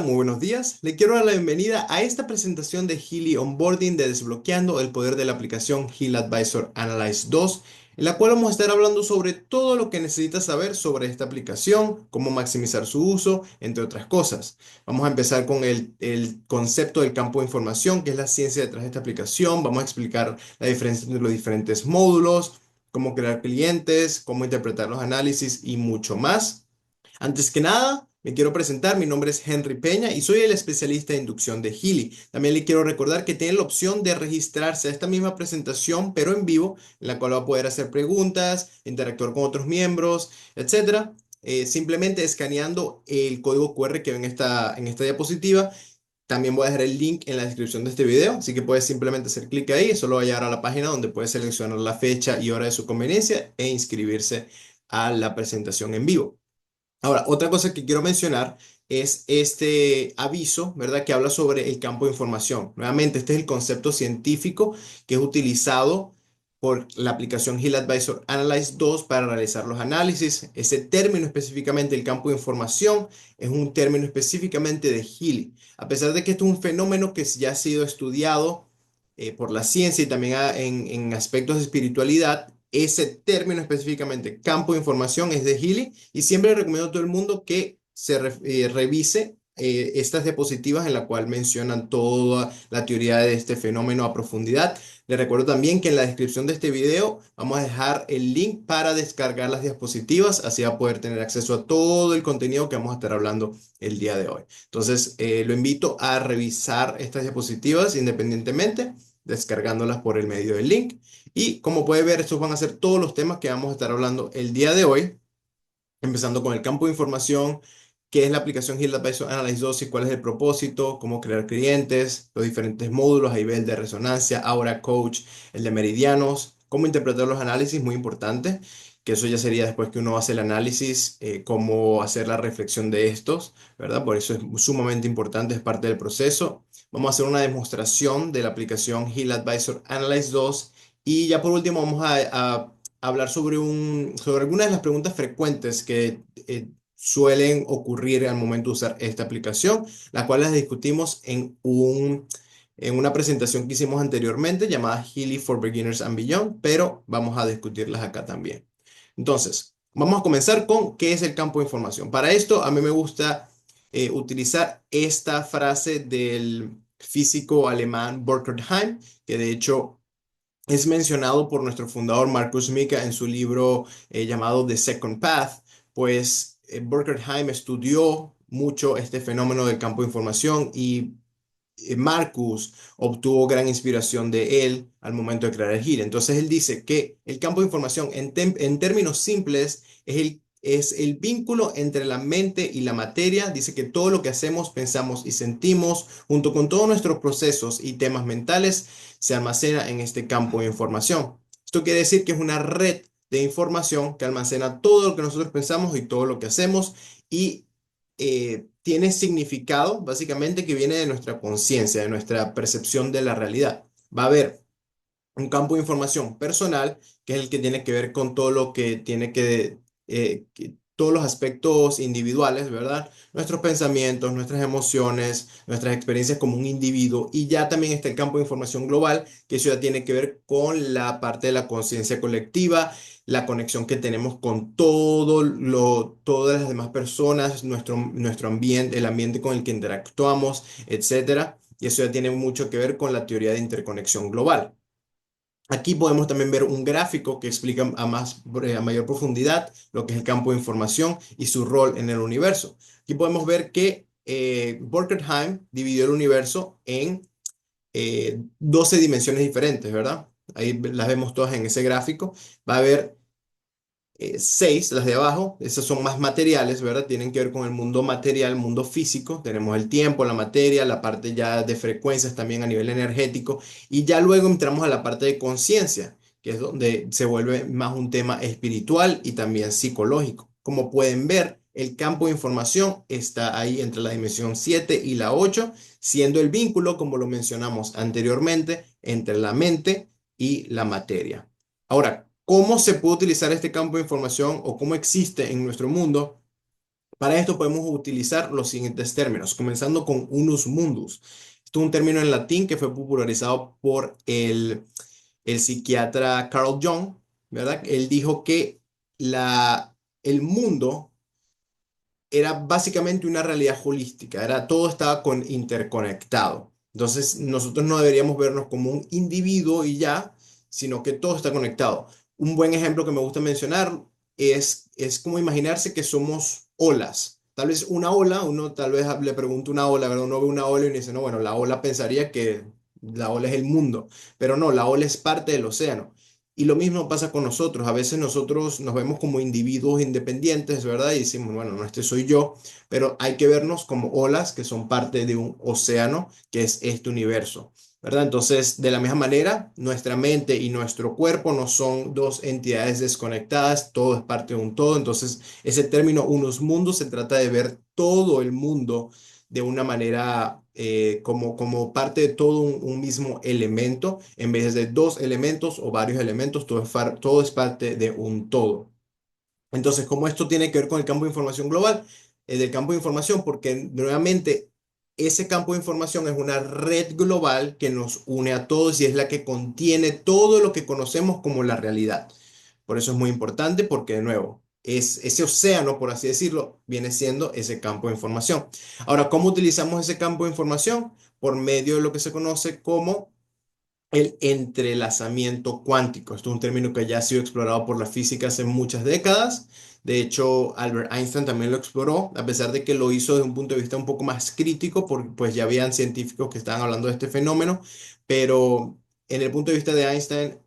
Muy buenos días. Le quiero dar la bienvenida a esta presentación de Healy Onboarding de Desbloqueando el poder de la aplicación Heal Advisor Analyze 2, en la cual vamos a estar hablando sobre todo lo que necesitas saber sobre esta aplicación, cómo maximizar su uso, entre otras cosas. Vamos a empezar con el concepto del campo de información, que es la ciencia detrás de esta aplicación. Vamos a explicar la diferencia entre los diferentes módulos, cómo crear clientes, cómo interpretar los análisis y mucho más. Antes que nada, me quiero presentar. Mi nombre es Henry Peña y soy el especialista de inducción de Healy. También le quiero recordar que tiene la opción de registrarse a esta misma presentación, pero en vivo, en la cual va a poder hacer preguntas, interactuar con otros miembros, etcétera. Simplemente escaneando el código QR que ven en esta diapositiva. También voy a dejar el link en la descripción de este video, así que puedes simplemente hacer clic ahí. Eso lo va a llevar a la página donde puedes seleccionar la fecha y hora de su conveniencia e inscribirse a la presentación en vivo. Ahora, otra cosa que quiero mencionar es este aviso, ¿verdad? Que habla sobre el campo de información. Nuevamente, este es el concepto científico que es utilizado por la aplicación Heal Advisor Analyze 2 para realizar los análisis. Ese término específicamente, el campo de información, es un término específicamente de Healy. A pesar de que esto es un fenómeno que ya ha sido estudiado por la ciencia y también en aspectos de espiritualidad, ese término específicamente, campo de información, es de Healy y siempre recomiendo a todo el mundo que revise estas diapositivas en la cual mencionan toda la teoría de este fenómeno a profundidad. Les recuerdo también que en la descripción de este video vamos a dejar el link para descargar las diapositivas, así va a poder tener acceso a todo el contenido que vamos a estar hablando el día de hoy. Entonces, lo invito a revisar estas diapositivas independientemente, descargándolas por el medio del link. Y como puede ver, estos van a ser todos los temas que vamos a estar hablando el día de hoy, empezando con el campo de información, qué es la aplicación Heal Advisor Analyze 2 y cuál es el propósito, cómo crear clientes, los diferentes módulos a nivel de resonancia, Aura Coach, el de meridianos, cómo interpretar los análisis, muy importante, que eso ya sería después que uno hace el análisis, cómo hacer la reflexión de estos, ¿verdad? Por eso es sumamente importante, es parte del proceso. Vamos a hacer una demostración de la aplicación Heal Advisor Analyze 2 y ya por último vamos a hablar sobre algunas de las preguntas frecuentes que suelen ocurrir al momento de usar esta aplicación, las cuales las discutimos en una presentación que hicimos anteriormente llamada Healy for Beginners and Beyond, pero vamos a discutirlas acá también. Entonces, vamos a comenzar con qué es el campo de información. Para esto, a mí me gusta utilizar esta frase del físico alemán Burkhard Heim, que de hecho es mencionado por nuestro fundador Marcus Mika en su libro llamado The Second Path, pues Burkhard Heim estudió mucho este fenómeno del campo de información y Marcus obtuvo gran inspiración de él al momento de crear el GIR. Entonces él dice que el campo de información en términos simples es el vínculo entre la mente y la materia. Dice que todo lo que hacemos, pensamos y sentimos, junto con todos nuestros procesos y temas mentales, se almacena en este campo de información. Esto quiere decir que es una red de información que almacena todo lo que nosotros pensamos y todo lo que hacemos y tiene significado, básicamente, que viene de nuestra conciencia, de nuestra percepción de la realidad. Va a haber un campo de información personal, que es el que tiene que ver con todo lo que tiene todos los aspectos individuales, ¿verdad? Nuestros pensamientos, nuestras emociones, nuestras experiencias como un individuo. Y ya también está el campo de información global, que eso ya tiene que ver con la parte de la conciencia colectiva, la conexión que tenemos con todas las demás personas, nuestro ambiente, el ambiente con el que interactuamos, etcétera. Y eso ya tiene mucho que ver con la teoría de interconexión global. Aquí podemos también ver un gráfico que explica a mayor profundidad lo que es el campo de información y su rol en el universo. Aquí podemos ver que Borkenheim dividió el universo en 12 dimensiones diferentes, ¿verdad? Ahí las vemos todas en ese gráfico. Va a haber seis, las de abajo, esas son más materiales, ¿verdad? Tienen que ver con el mundo material, mundo físico. Tenemos el tiempo, la materia, la parte ya de frecuencias también a nivel energético. Y ya luego entramos a la parte de conciencia, que es donde se vuelve más un tema espiritual y también psicológico. Como pueden ver, el campo de información está ahí entre la dimensión 7 y la 8, siendo el vínculo, como lo mencionamos anteriormente, entre la mente y la materia. Ahora, ¿cómo se puede utilizar este campo de información o cómo existe en nuestro mundo? Para esto podemos utilizar los siguientes términos, comenzando con unus mundus. Esto es un término en latín que fue popularizado por el psiquiatra Carl Jung, ¿verdad? Él dijo que el mundo era básicamente una realidad holística, todo estaba interconectado. Entonces, nosotros no deberíamos vernos como un individuo y ya, sino que todo está conectado. Un buen ejemplo que me gusta mencionar es como imaginarse que somos olas. Tal vez una ola, uno tal vez le pregunta una ola, ¿verdad? Uno ve una ola y uno dice, no, bueno, la ola pensaría que la ola es el mundo, pero no, la ola es parte del océano. Y lo mismo pasa con nosotros. A veces nosotros nos vemos como individuos independientes, ¿verdad? Y decimos, bueno, no, este soy yo, pero hay que vernos como olas que son parte de un océano que es este universo, ¿verdad? Entonces, de la misma manera, nuestra mente y nuestro cuerpo no son dos entidades desconectadas, todo es parte de un todo. Entonces, ese término unos mundos se trata de ver todo el mundo de una manera como parte de todo un mismo elemento, en vez de dos elementos o varios elementos, todo es parte de un todo. Entonces, ¿cómo esto tiene que ver con el campo de información global? Del campo de información, porque nuevamente ese campo de información es una red global que nos une a todos y es la que contiene todo lo que conocemos como la realidad. Por eso es muy importante porque, de nuevo, ese océano, por así decirlo, viene siendo ese campo de información. Ahora, ¿cómo utilizamos ese campo de información? Por medio de lo que se conoce como el entrelazamiento cuántico. Esto es un término que ya ha sido explorado por la física hace muchas décadas. De hecho, Albert Einstein también lo exploró, a pesar de que lo hizo desde un punto de vista un poco más crítico, porque pues ya habían científicos que estaban hablando de este fenómeno, pero en el punto de vista de Einstein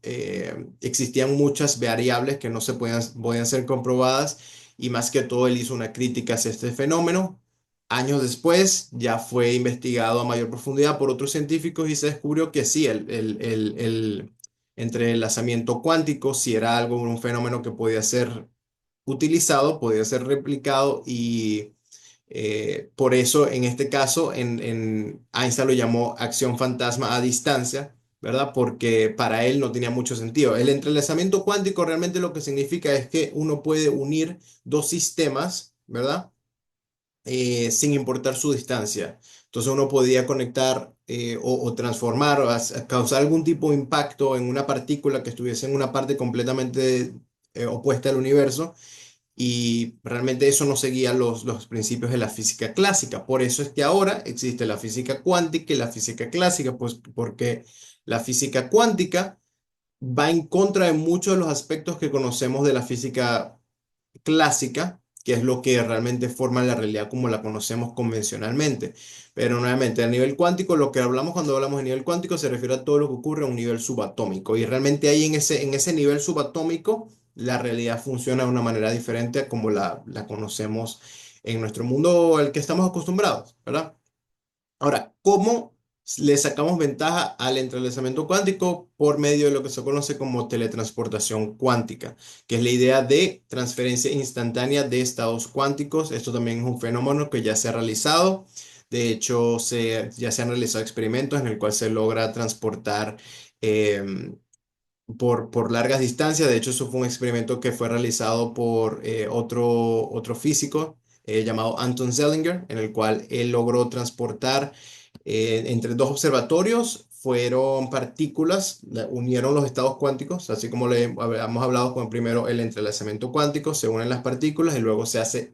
existían muchas variables que no se podían ser comprobadas y más que todo él hizo una crítica hacia este fenómeno. Años después ya fue investigado a mayor profundidad por otros científicos y se descubrió que sí, el entrelazamiento cuántico sí era algo, un fenómeno que podía ser utilizado, podía ser replicado y por eso en este caso en Einstein lo llamó acción fantasma a distancia, ¿verdad? Porque para él no tenía mucho sentido. El entrelazamiento cuántico realmente lo que significa es que uno puede unir dos sistemas, ¿verdad? Sin importar su distancia. Entonces uno podía conectar o transformar causar algún tipo de impacto en una partícula que estuviese en una parte completamente opuesta al universo y realmente eso no seguía los principios de la física clásica. Por eso es que ahora existe la física cuántica y la física clásica, pues porque la física cuántica va en contra de muchos de los aspectos que conocemos de la física clásica, que es lo que realmente forma la realidad como la conocemos convencionalmente. Pero nuevamente, a nivel cuántico, lo que hablamos cuando hablamos de nivel cuántico se refiere a todo lo que ocurre a un nivel subatómico. Y realmente ahí en ese nivel subatómico, la realidad funciona de una manera diferente a como la conocemos en nuestro mundo al que estamos acostumbrados, ¿verdad? Ahora, ¿cómo le sacamos ventaja al entrelazamiento cuántico? Por medio de lo que se conoce como teletransportación cuántica, que es la idea de transferencia instantánea de estados cuánticos. Esto también es un fenómeno que ya se ha realizado. De hecho, ya se han realizado experimentos en el cual se logra transportar em, por largas distancias. De hecho, eso fue un experimento que fue realizado por otro físico llamado Anton Zellinger, en el cual él logró transportar entre dos observatorios. Fueron partículas, unieron los estados cuánticos, así como le habíamos hablado con primero el entrelazamiento cuántico, se unen las partículas y luego se hace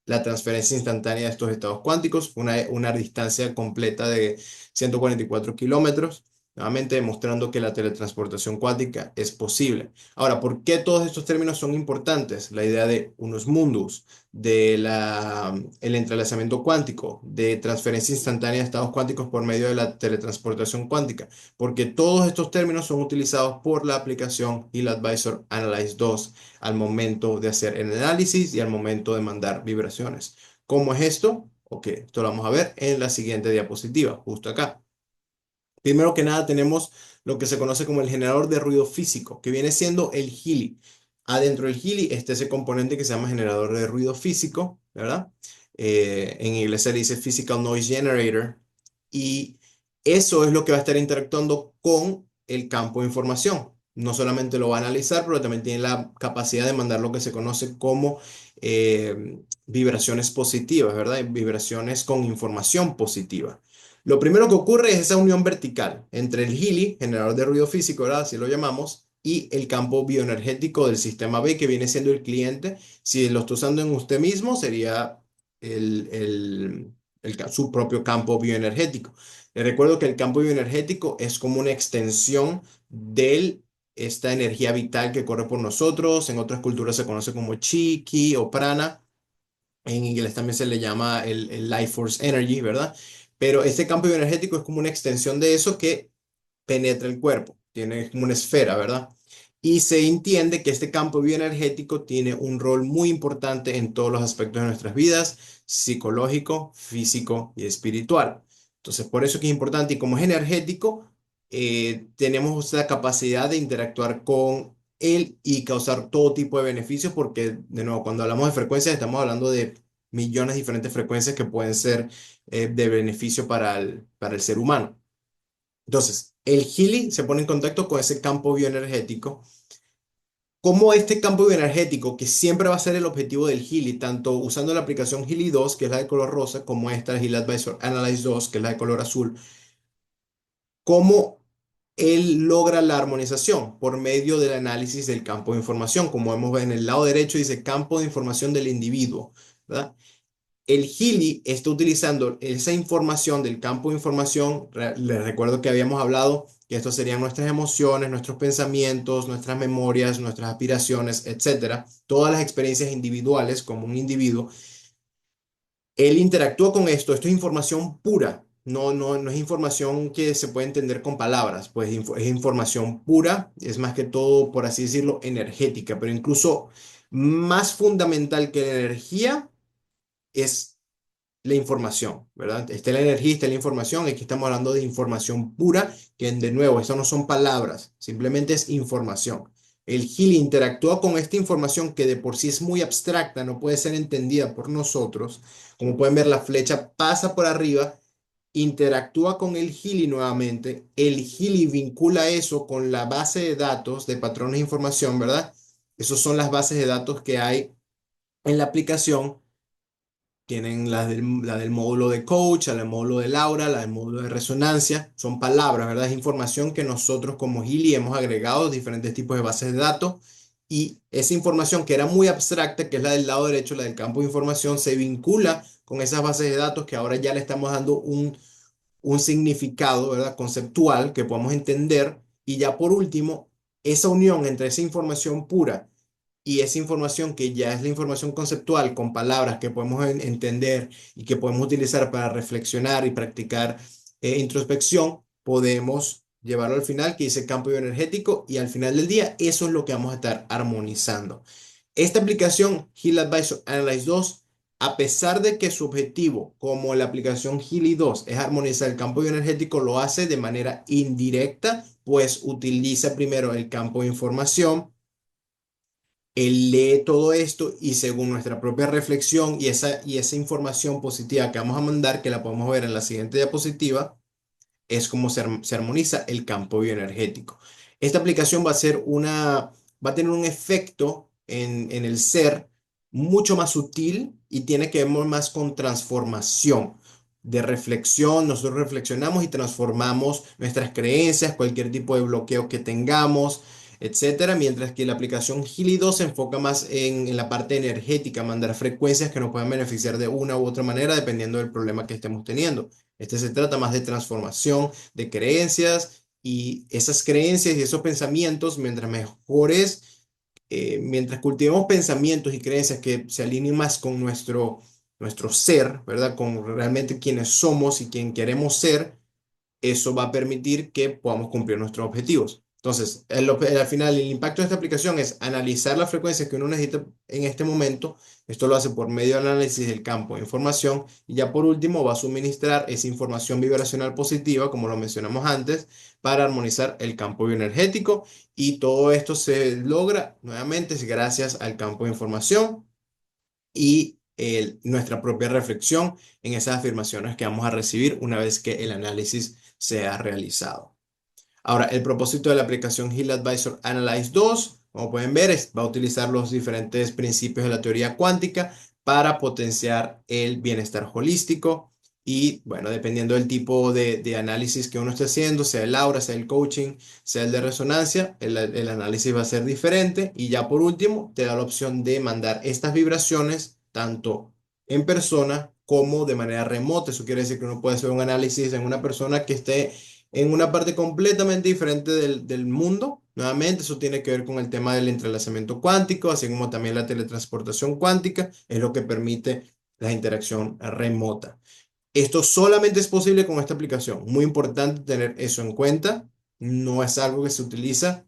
la transferencia instantánea de estos estados cuánticos, una distancia completa de 144 kilómetros. Nuevamente demostrando que la teletransportación cuántica es posible. Ahora, ¿por qué todos estos términos son importantes? La idea de unos mundos, el entrelazamiento cuántico, de transferencia instantánea de estados cuánticos por medio de la teletransportación cuántica, porque todos estos términos son utilizados por la aplicación Hill Advisor Analyze 2 al momento de hacer el análisis y al momento de mandar vibraciones. ¿Cómo es esto? Ok, esto lo vamos a ver en la siguiente diapositiva, justo acá. Primero que nada tenemos lo que se conoce como el generador de ruido físico, que viene siendo el Healy. Adentro del Healy está ese componente que se llama generador de ruido físico, ¿verdad? En inglés se dice Physical Noise Generator. Y eso es lo que va a estar interactuando con el campo de información. no solamente lo va a analizar, pero también tiene la capacidad de mandar lo que se conoce como vibraciones positivas, ¿verdad? Vibraciones con información positiva. Lo primero que ocurre es esa unión vertical entre el Healy, generador de ruido físico, ¿verdad? Así lo llamamos, y el campo bioenergético del sistema B, que viene siendo el cliente. Si lo está usando en usted mismo, sería el, el, su propio campo bioenergético. Les recuerdo que el campo bioenergético es como una extensión de esta energía vital que corre por nosotros. En otras culturas se conoce como chi, ki o prana. En inglés también se le llama el Life Force Energy, ¿verdad? Pero este campo bioenergético es como una extensión de eso que penetra el cuerpo, tiene como una esfera, ¿verdad? Y se entiende que este campo bioenergético tiene un rol muy importante en todos los aspectos de nuestras vidas, psicológico, físico y espiritual. Entonces, por eso que es importante y como es energético, tenemos la capacidad de interactuar con él y causar todo tipo de beneficios porque, de nuevo, cuando hablamos de frecuencias, estamos hablando de millones de diferentes frecuencias que pueden ser de beneficio para el ser humano. Entonces, el Healy se pone en contacto con ese campo bioenergético. Como este campo bioenergético, que siempre va a ser el objetivo del Healy, tanto usando la aplicación Healy 2, que es la de color rosa, como esta Healy Advisor Analyze 2, que es la de color azul, cómo él logra la armonización por medio del análisis del campo de información. Como vemos en el lado derecho, dice campo de información del individuo, ¿verdad? El Healy está utilizando esa información del campo de información. Les recuerdo que habíamos hablado que estos serían nuestras emociones, nuestros pensamientos, nuestras memorias, nuestras aspiraciones, etcétera. Todas las experiencias individuales como un individuo. Él interactúa con esto. Esto es información pura. No es información que se puede entender con palabras, pues es información pura, es más que todo, por así decirlo, energética, pero incluso más fundamental que la energía es la información, ¿verdad? Está la energía, está la información. Aquí estamos hablando de información pura, que de nuevo, eso no son palabras, simplemente es información. El Healy interactúa con esta información que de por sí es muy abstracta, no puede ser entendida por nosotros. Como pueden ver, la flecha pasa por arriba, interactúa con el Healy nuevamente. El Healy vincula eso con la base de datos de patrones de información, ¿verdad? Esas son las bases de datos que hay en la aplicación. Tienen la del módulo de coach, la del módulo de Laura, la del módulo de resonancia. Son palabras, ¿verdad? Es información que nosotros como Gili hemos agregado a diferentes tipos de bases de datos. Y esa información que era muy abstracta, que es la del lado derecho, la del campo de información, se vincula con esas bases de datos que ahora ya le estamos dando un significado, ¿verdad? Conceptual que podemos entender. Y ya por último, esa unión entre esa información pura y esa información que ya es la información conceptual con palabras que podemos entender y que podemos utilizar para reflexionar y practicar introspección, podemos llevarlo al final, que dice campo bioenergético, y al final del día eso es lo que vamos a estar armonizando. Esta aplicación, Heal Advisor Analyze 2, a pesar de que su objetivo, como la aplicación Healy 2, es armonizar el campo bioenergético, lo hace de manera indirecta, pues utiliza primero el campo de información. Él lee todo esto y según nuestra propia reflexión y esa información positiva que vamos a mandar, que la podemos ver en la siguiente diapositiva, es como se armoniza el campo bioenergético. Esta aplicación va a tener un efecto en el ser mucho más sutil y tiene que ver más con transformación de reflexión. Nosotros reflexionamos y transformamos nuestras creencias, cualquier tipo de bloqueo que tengamos, etcétera, mientras que la aplicación Healy 2 se enfoca más en la parte energética, mandar frecuencias que nos puedan beneficiar de una u otra manera dependiendo del problema que estemos teniendo. Este se trata más de transformación de creencias y esas creencias y esos pensamientos, mientras cultivemos pensamientos y creencias que se alineen más con nuestro ser, ¿verdad? Con realmente quienes somos y quien queremos ser, eso va a permitir que podamos cumplir nuestros objetivos. Entonces, al final, el impacto de esta aplicación es analizar las frecuencias que uno necesita en este momento. Esto lo hace por medio del análisis del campo de información. Y ya por último, va a suministrar esa información vibracional positiva, como lo mencionamos antes, para armonizar el campo bioenergético. Y todo esto se logra nuevamente gracias al campo de información y nuestra propia reflexión en esas afirmaciones que vamos a recibir una vez que el análisis sea realizado. Ahora, el propósito de la aplicación Heal Advisor Analyze 2, como pueden ver, va a utilizar los diferentes principios de la teoría cuántica para potenciar el bienestar holístico. Y bueno, dependiendo del tipo de análisis que uno esté haciendo, sea el aura, sea el coaching, sea el de resonancia, el análisis va a ser diferente. Y ya por último, te da la opción de mandar estas vibraciones tanto en persona como de manera remota. Eso quiere decir que uno puede hacer un análisis en una persona que esté en una parte completamente diferente del mundo. Nuevamente, eso tiene que ver con el tema del entrelazamiento cuántico, así como también la teletransportación cuántica, es lo que permite la interacción remota. Esto solamente es posible con esta aplicación. Muy importante tener eso en cuenta. No es algo que se utiliza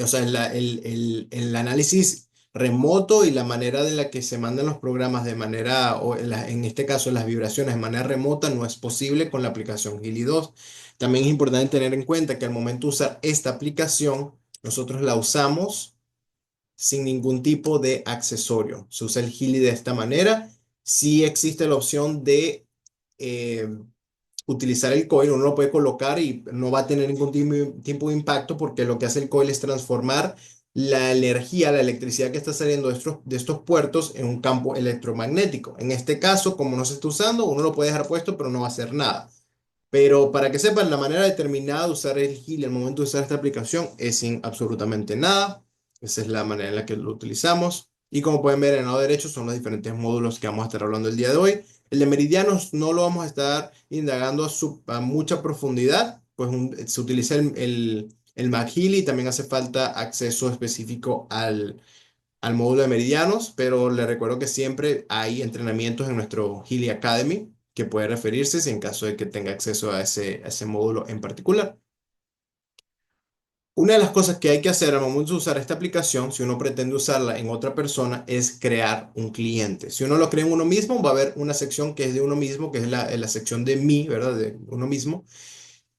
o sea, el análisis remoto y la manera en la que se mandan los programas de manera, o en este caso las vibraciones de manera remota, no es posible con la aplicación Gili 2. También es importante tener en cuenta que al momento de usar esta aplicación, nosotros la usamos sin ningún tipo de accesorio. Se usa el Gili de esta manera. Sí existe la opción de eh, utilizar el coil, uno lo puede colocar y no va a tener ningún tipo de impacto porque lo que hace el coil es transformar la energía, la electricidad que está saliendo de estos puertos en un campo electromagnético. En este caso, como no se está usando, uno lo puede dejar puesto, pero no va a hacer nada. Pero para que sepan, la manera determinada de usar el Heal al momento de usar esta aplicación es sin absolutamente nada. Esa es la manera en la que lo utilizamos. Y como pueden ver en el lado derecho son los diferentes módulos que vamos a estar hablando el día de hoy. El de meridianos no lo vamos a estar indagando a mucha profundidad, pues se utiliza el McHeal y también hace falta acceso específico al módulo de meridianos, pero les recuerdo que siempre hay entrenamientos en nuestro Healy Academy que puede referirse si en caso de que tenga acceso a ese módulo en particular. Una de las cosas que hay que hacer al momento de usar esta aplicación, si uno pretende usarla en otra persona, es crear un cliente. Si uno lo crea en uno mismo, va a haber una sección que es de uno mismo, que es la sección de mí, ¿verdad? De uno mismo.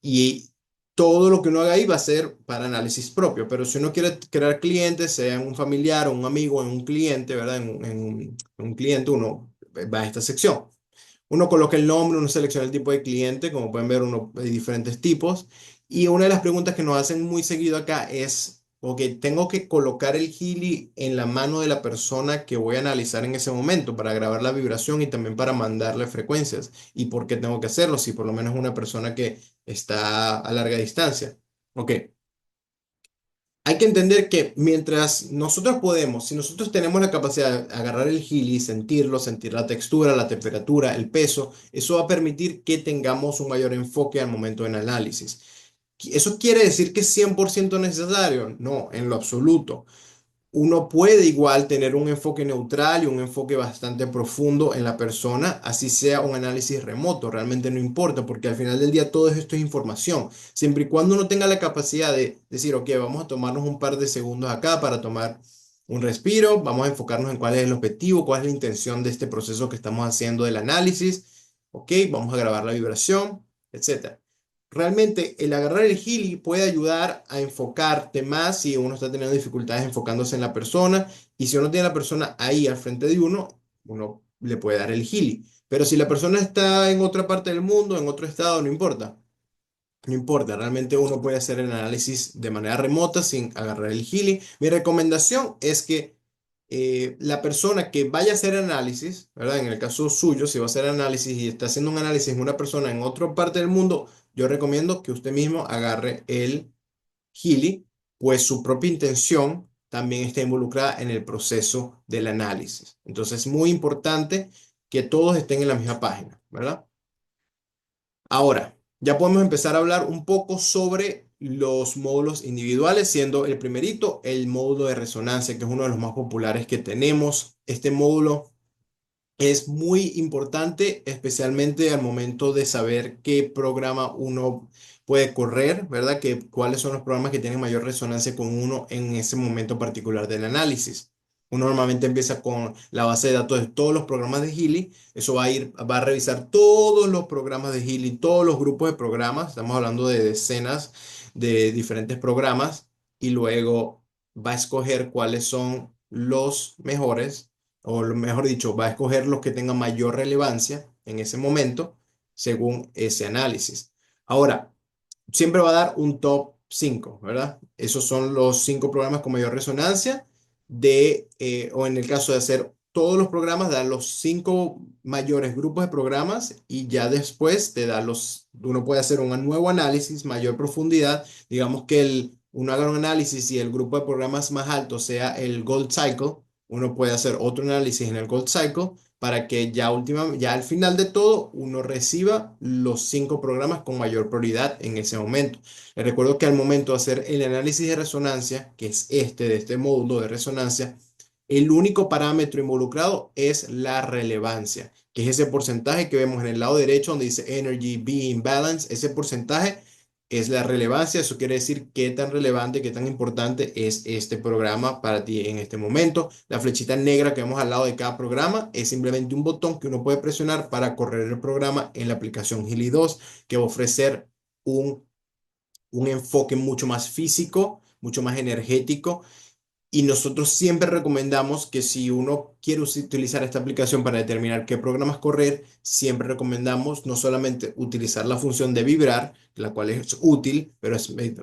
Y todo lo que uno haga ahí va a ser para análisis propio. Pero si uno quiere crear clientes, sea en un familiar o un amigo, en un cliente, ¿verdad? En un cliente, uno va a esta sección. Uno coloca el nombre, uno selecciona el tipo de cliente, como pueden ver, uno hay diferentes tipos. Y una de las preguntas que nos hacen muy seguido acá es, ok, tengo que colocar el Healy en la mano de la persona que voy a analizar en ese momento para grabar la vibración y también para mandarle frecuencias. ¿Y por qué tengo que hacerlo? Si por lo menos una persona que está a larga distancia. Ok. Hay que entender que mientras nosotros podemos, si nosotros tenemos la capacidad de agarrar el Healy, sentirlo, sentir la textura, la temperatura, el peso, eso va a permitir que tengamos un mayor enfoque al momento del análisis. ¿Eso quiere decir que es 100% necesario? No, en lo absoluto. Uno puede igual tener un enfoque neutral y un enfoque bastante profundo en la persona, así sea un análisis remoto, realmente no importa, porque al final del día todo esto es información. Siempre y cuando uno tenga la capacidad de decir, ok, vamos a tomarnos un par de segundos acá para tomar un respiro, vamos a enfocarnos en cuál es el objetivo, cuál es la intención de este proceso que estamos haciendo del análisis, ok, vamos a grabar la vibración, etcétera. Realmente el agarrar el Healy puede ayudar a enfocarte más si uno está teniendo dificultades enfocándose en la persona y si uno tiene a la persona ahí al frente de uno le puede dar el Healy. Pero si la persona está en otra parte del mundo, en otro estado, no importa. No importa, realmente uno puede hacer el análisis de manera remota sin agarrar el Healy. Mi recomendación es que la persona que vaya a hacer análisis, ¿verdad? En el caso suyo, si va a hacer análisis y está haciendo un análisis en una persona en otra parte del mundo, yo recomiendo que usted mismo agarre el Healy, pues su propia intención también está involucrada en el proceso del análisis. Entonces es muy importante que todos estén en la misma página, ¿verdad? Ahora, ya podemos empezar a hablar un poco sobre los módulos individuales, siendo el primerito el módulo de resonancia, que es uno de los más populares que tenemos. Este módulo es muy importante, especialmente al momento de saber qué programa uno puede correr, ¿verdad? Cuáles son los programas que tienen mayor resonancia con uno en ese momento particular del análisis. Uno normalmente empieza con la base de datos de todos los programas de Healy. Eso va a revisar todos los programas de Healy, todos los grupos de programas. Estamos hablando de decenas de diferentes programas y luego va a escoger cuáles son los mejores o mejor dicho, va a escoger los que tengan mayor relevancia en ese momento según ese análisis. Ahora, siempre va a dar un top 5, ¿verdad? Esos son los 5 programas con mayor resonancia o en el caso de hacer todos los programas, da los 5 mayores grupos de programas y ya después uno puede hacer un nuevo análisis, mayor profundidad, digamos que uno haga un análisis y el grupo de programas más alto sea el Gold Cycle, uno puede hacer otro análisis en el Gold Cycle para que ya al final de todo uno reciba los 5 programas con mayor prioridad en ese momento. Les recuerdo que al momento de hacer el análisis de resonancia, que es de este módulo de resonancia, el único parámetro involucrado es la relevancia, que es ese porcentaje que vemos en el lado derecho donde dice Energy Being Balance. Ese porcentaje es la relevancia. Eso quiere decir qué tan relevante, qué tan importante es este programa para ti en este momento. La flechita negra que vemos al lado de cada programa es simplemente un botón que uno puede presionar para correr el programa en la aplicación Healy 2, que va a ofrecer un, un enfoque mucho más físico, mucho más energético, y nosotros siempre recomendamos que si uno quiere utilizar esta aplicación para determinar qué programas correr, siempre recomendamos no solamente utilizar la función de vibrar, la cual es útil, pero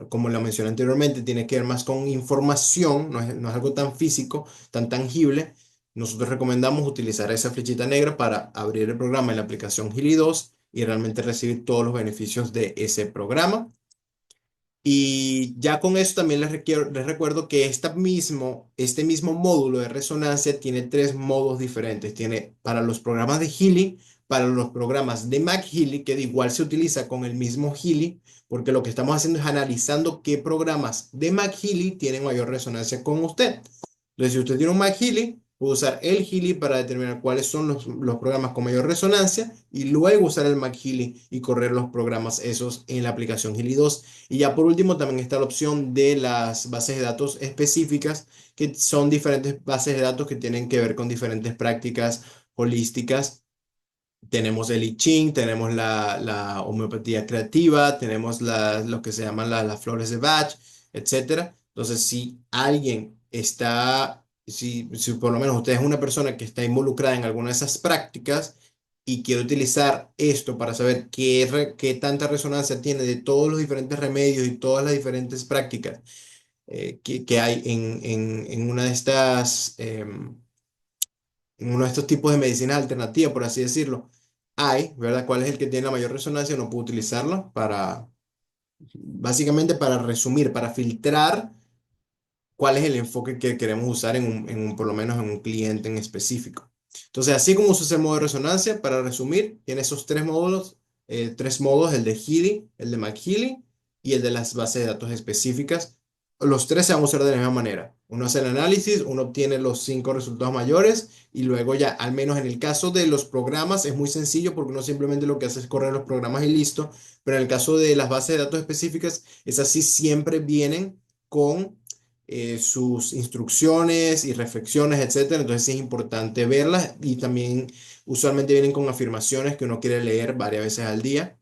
como lo mencioné anteriormente, tiene que ver más con información, no es algo tan físico, tan tangible. Nosotros recomendamos utilizar esa flechita negra para abrir el programa en la aplicación Healy 2 y realmente recibir todos los beneficios de ese programa. Y ya con eso también les recuerdo que este mismo módulo de resonancia tiene 3 modos diferentes. Tiene para los programas de Healy, para los programas de McHealy, que de igual se utiliza con el mismo Healy, porque lo que estamos haciendo es analizando qué programas de McHealy tienen mayor resonancia con usted. Entonces, si usted tiene un McHealy, puede usar el Healy para determinar cuáles son los programas con mayor resonancia y luego usar el McHealy y correr los programas esos en la aplicación Healy 2. Y ya por último también está la opción de las bases de datos específicas, que son diferentes bases de datos que tienen que ver con diferentes prácticas holísticas. Tenemos el I Ching, tenemos la homeopatía creativa, tenemos lo que se llaman las flores de Bach, etcétera. Entonces, si por lo menos usted es una persona que está involucrada en alguna de esas prácticas y quiere utilizar esto para saber qué tanta resonancia tiene de todos los diferentes remedios y todas las diferentes prácticas que hay en una de en uno de estos tipos de medicinas alternativas, por así decirlo, ¿verdad? ¿Cuál es el que tiene la mayor resonancia? Uno puede utilizarlo básicamente para resumir, para filtrar cuál es el enfoque que queremos usar por lo menos en un cliente en específico. Entonces, así como usa el modo de resonancia, para resumir, tiene esos 3 módulos, 3 modos, el de Healy, el de McHealy y el de las bases de datos específicas. Los 3 se van a usar de la misma manera. Uno hace el análisis, uno obtiene los 5 resultados mayores y luego ya, al menos en el caso de los programas, es muy sencillo porque uno simplemente lo que hace es correr los programas y listo. Pero en el caso de las bases de datos específicas, esas sí siempre vienen con sus instrucciones y reflexiones, etcétera. Entonces sí es importante verlas y también usualmente vienen con afirmaciones que uno quiere leer varias veces al día.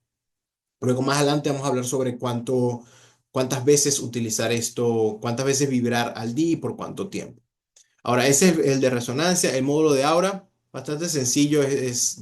Luego más adelante vamos a hablar sobre cuántas veces utilizar esto, cuántas veces vibrar al día y por cuánto tiempo. Ahora, ese es el de resonancia, el módulo de aura, bastante sencillo,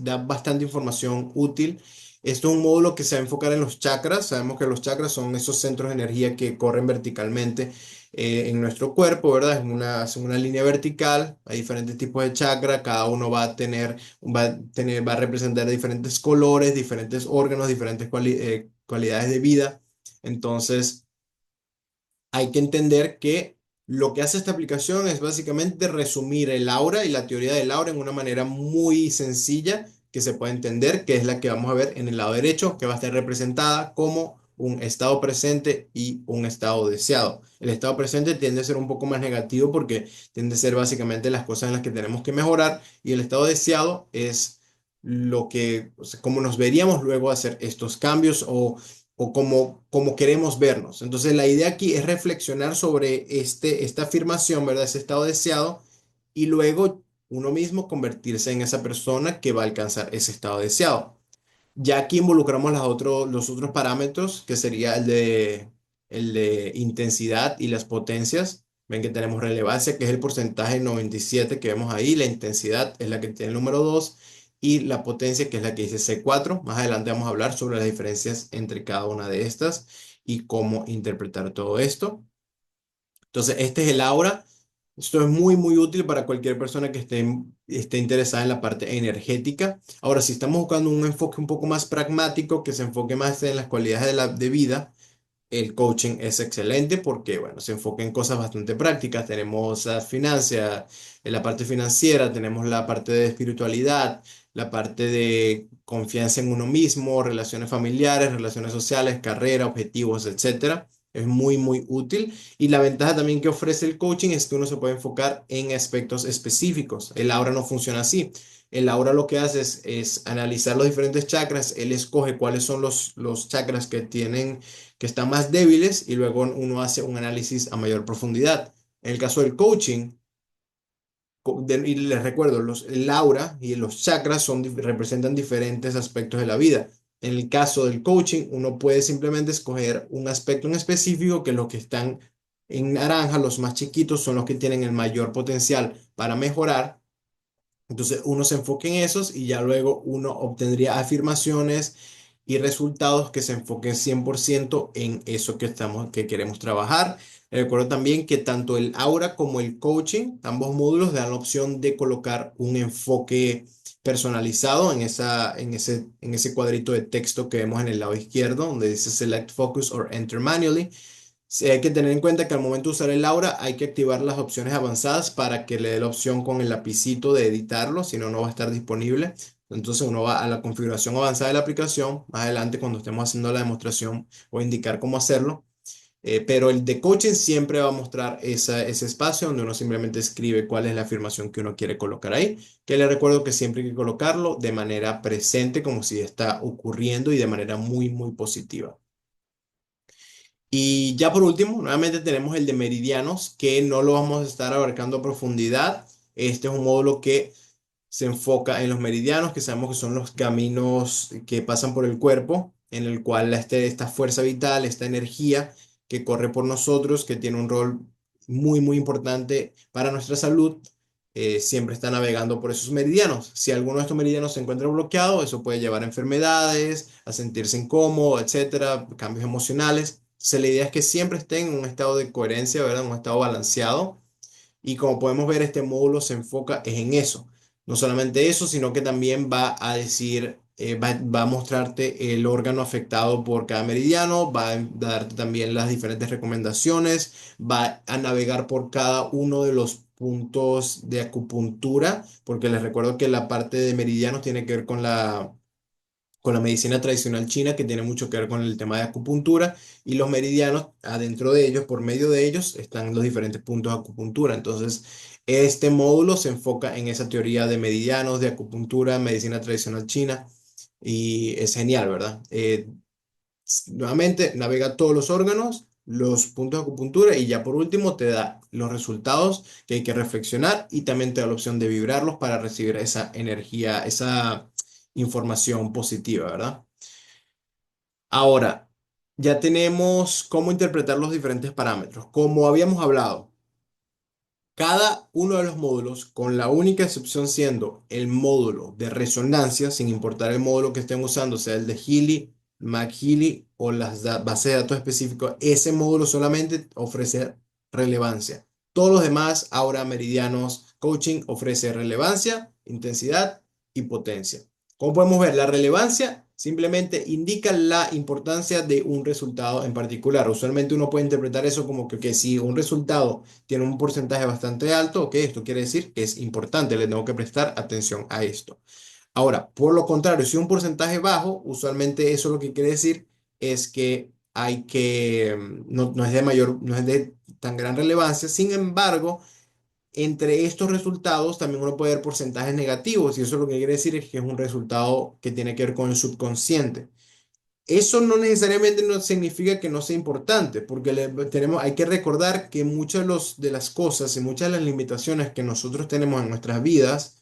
da bastante información útil. Esto es un módulo que se va a enfocar en los chakras. Sabemos que los chakras son esos centros de energía que corren verticalmente en nuestro cuerpo, ¿verdad? Es una línea vertical, hay diferentes tipos de chakra, cada uno va a representar diferentes colores, diferentes órganos, diferentes cualidades de vida. Entonces, hay que entender que lo que hace esta aplicación es básicamente resumir el aura y la teoría del aura en una manera muy sencilla que se puede entender, que es la que vamos a ver en el lado derecho, que va a estar representada como un estado presente y un estado deseado. El estado presente tiende a ser un poco más negativo porque tiende a ser básicamente las cosas en las que tenemos que mejorar y el estado deseado es o sea, cómo nos veríamos luego hacer estos cambios o como queremos vernos. Entonces, la idea aquí es reflexionar sobre esta afirmación, ¿verdad? Ese estado deseado, y luego uno mismo convertirse en esa persona que va a alcanzar ese estado deseado. Ya aquí involucramos los otros parámetros, que sería el de intensidad y las potencias. Ven que tenemos relevancia, que es el porcentaje 97 que vemos ahí. La intensidad es la que tiene el número 2 y la potencia, que es la que dice C4. Más adelante vamos a hablar sobre las diferencias entre cada una de estas. y cómo interpretar todo esto. Entonces, este es el aura. Esto es muy, muy útil para cualquier persona que esté interesada en la parte energética. Ahora, si estamos buscando un enfoque un poco más pragmático, que se enfoque más en las cualidades de vida, el coaching es excelente porque, bueno, se enfoca en cosas bastante prácticas. Tenemos la finanzas, en la parte financiera, tenemos la parte de espiritualidad, la parte de confianza en uno mismo, relaciones familiares, relaciones sociales, carrera, objetivos, etcétera. Es muy, muy útil. Y la ventaja también que ofrece el coaching es que uno se puede enfocar en aspectos específicos. El aura no funciona así. El aura lo que hace es analizar los diferentes chakras. Él escoge cuáles son los chakras que están más débiles y luego uno hace un análisis a mayor profundidad. En el caso del coaching, y les recuerdo, el aura y los chakras representan diferentes aspectos de la vida. En el caso del coaching, uno puede simplemente escoger un aspecto en específico que los que están en naranja, los más chiquitos, son los que tienen el mayor potencial para mejorar. Entonces uno se enfoca en esos y ya luego uno obtendría afirmaciones y resultados que se enfoquen 100% en eso que queremos trabajar. Recuerdo también que tanto el aura como el coaching, ambos módulos dan la opción de colocar un enfoque personalizado en ese cuadrito de texto que vemos en el lado izquierdo, donde dice Select Focus or Enter Manually. Sí, hay que tener en cuenta que al momento de usar el Aura hay que activar las opciones avanzadas para que le dé la opción con el lapicito de editarlo, si no, no va a estar disponible. Entonces uno va a la configuración avanzada de la aplicación, más adelante cuando estemos haciendo la demostración o indicar cómo hacerlo. Pero el de coaching siempre va a mostrar ese espacio donde uno simplemente escribe cuál es la afirmación que uno quiere colocar ahí, que le recuerdo que siempre hay que colocarlo de manera presente, como si está ocurriendo y de manera muy, muy positiva. Y ya por último, nuevamente tenemos el de meridianos, que no lo vamos a estar abarcando a profundidad. Este es un módulo que se enfoca en los meridianos, que sabemos que son los caminos que pasan por el cuerpo, en el cual esta fuerza vital, esta energía que corre por nosotros, que tiene un rol muy, muy importante para nuestra salud, siempre está navegando por esos meridianos. Si alguno de estos meridianos se encuentra bloqueado, eso puede llevar a enfermedades, a sentirse incómodo, etcétera, cambios emocionales. Entonces, la idea es que siempre estén en un estado de coherencia, ¿verdad? Un estado balanceado y como podemos ver, este módulo se enfoca es en eso. No solamente eso, sino que también va a decir, va a mostrarte el órgano afectado por cada meridiano, va a darte también las diferentes recomendaciones, va a navegar por cada uno de los puntos de acupuntura, porque les recuerdo que la parte de meridianos tiene que ver con la medicina tradicional china, que tiene mucho que ver con el tema de acupuntura, y los meridianos, adentro de ellos, por medio de ellos, están los diferentes puntos de acupuntura. Entonces, este módulo se enfoca en esa teoría de meridianos, de acupuntura, medicina tradicional china, y es genial, ¿verdad? Nuevamente, navega todos los órganos, los puntos de acupuntura, y ya por último te da los resultados que hay que reflexionar y también te da la opción de vibrarlos para recibir esa energía, esa información positiva, ¿verdad? Ahora, ya tenemos cómo interpretar los diferentes parámetros. Como habíamos hablado, cada uno de los módulos, con la única excepción siendo el módulo de resonancia, sin importar el módulo que estén usando, sea el de Healy, McHealy o las bases de datos específicos, ese módulo solamente ofrece relevancia. Todos los demás, ahora meridianos, coaching, ofrece relevancia, intensidad y potencia. Como podemos ver, la relevancia simplemente indica la importancia de un resultado en particular. Usualmente uno puede interpretar eso como que si un resultado tiene un porcentaje bastante alto, ok, esto quiere decir que es importante, le tengo que prestar atención a esto. Ahora, por lo contrario, si un porcentaje bajo, usualmente eso lo que quiere decir es que no es de no es de tan gran relevancia. Sin embargo, entre estos resultados también uno puede ver porcentajes negativos y eso lo que quiere decir es que es un resultado que tiene que ver con el subconsciente. Eso no necesariamente no significa que no sea importante, porque hay que recordar que muchas de las cosas y muchas de las limitaciones que nosotros tenemos en nuestras vidas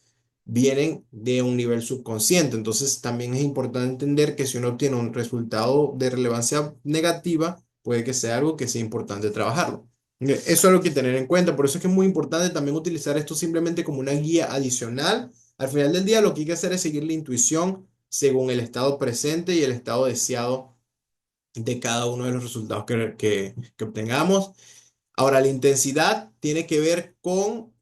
vienen de un nivel subconsciente. Entonces, también es importante entender que si uno obtiene un resultado de relevancia negativa, puede que sea algo que sea importante trabajarlo. Eso es algo que tener en cuenta. Por eso es que es muy importante también utilizar esto simplemente como una guía adicional. Al final del día, lo que hay que hacer es seguir la intuición según el estado presente y el estado deseado de cada uno de los resultados que obtengamos. Ahora, la intensidad tiene que ver con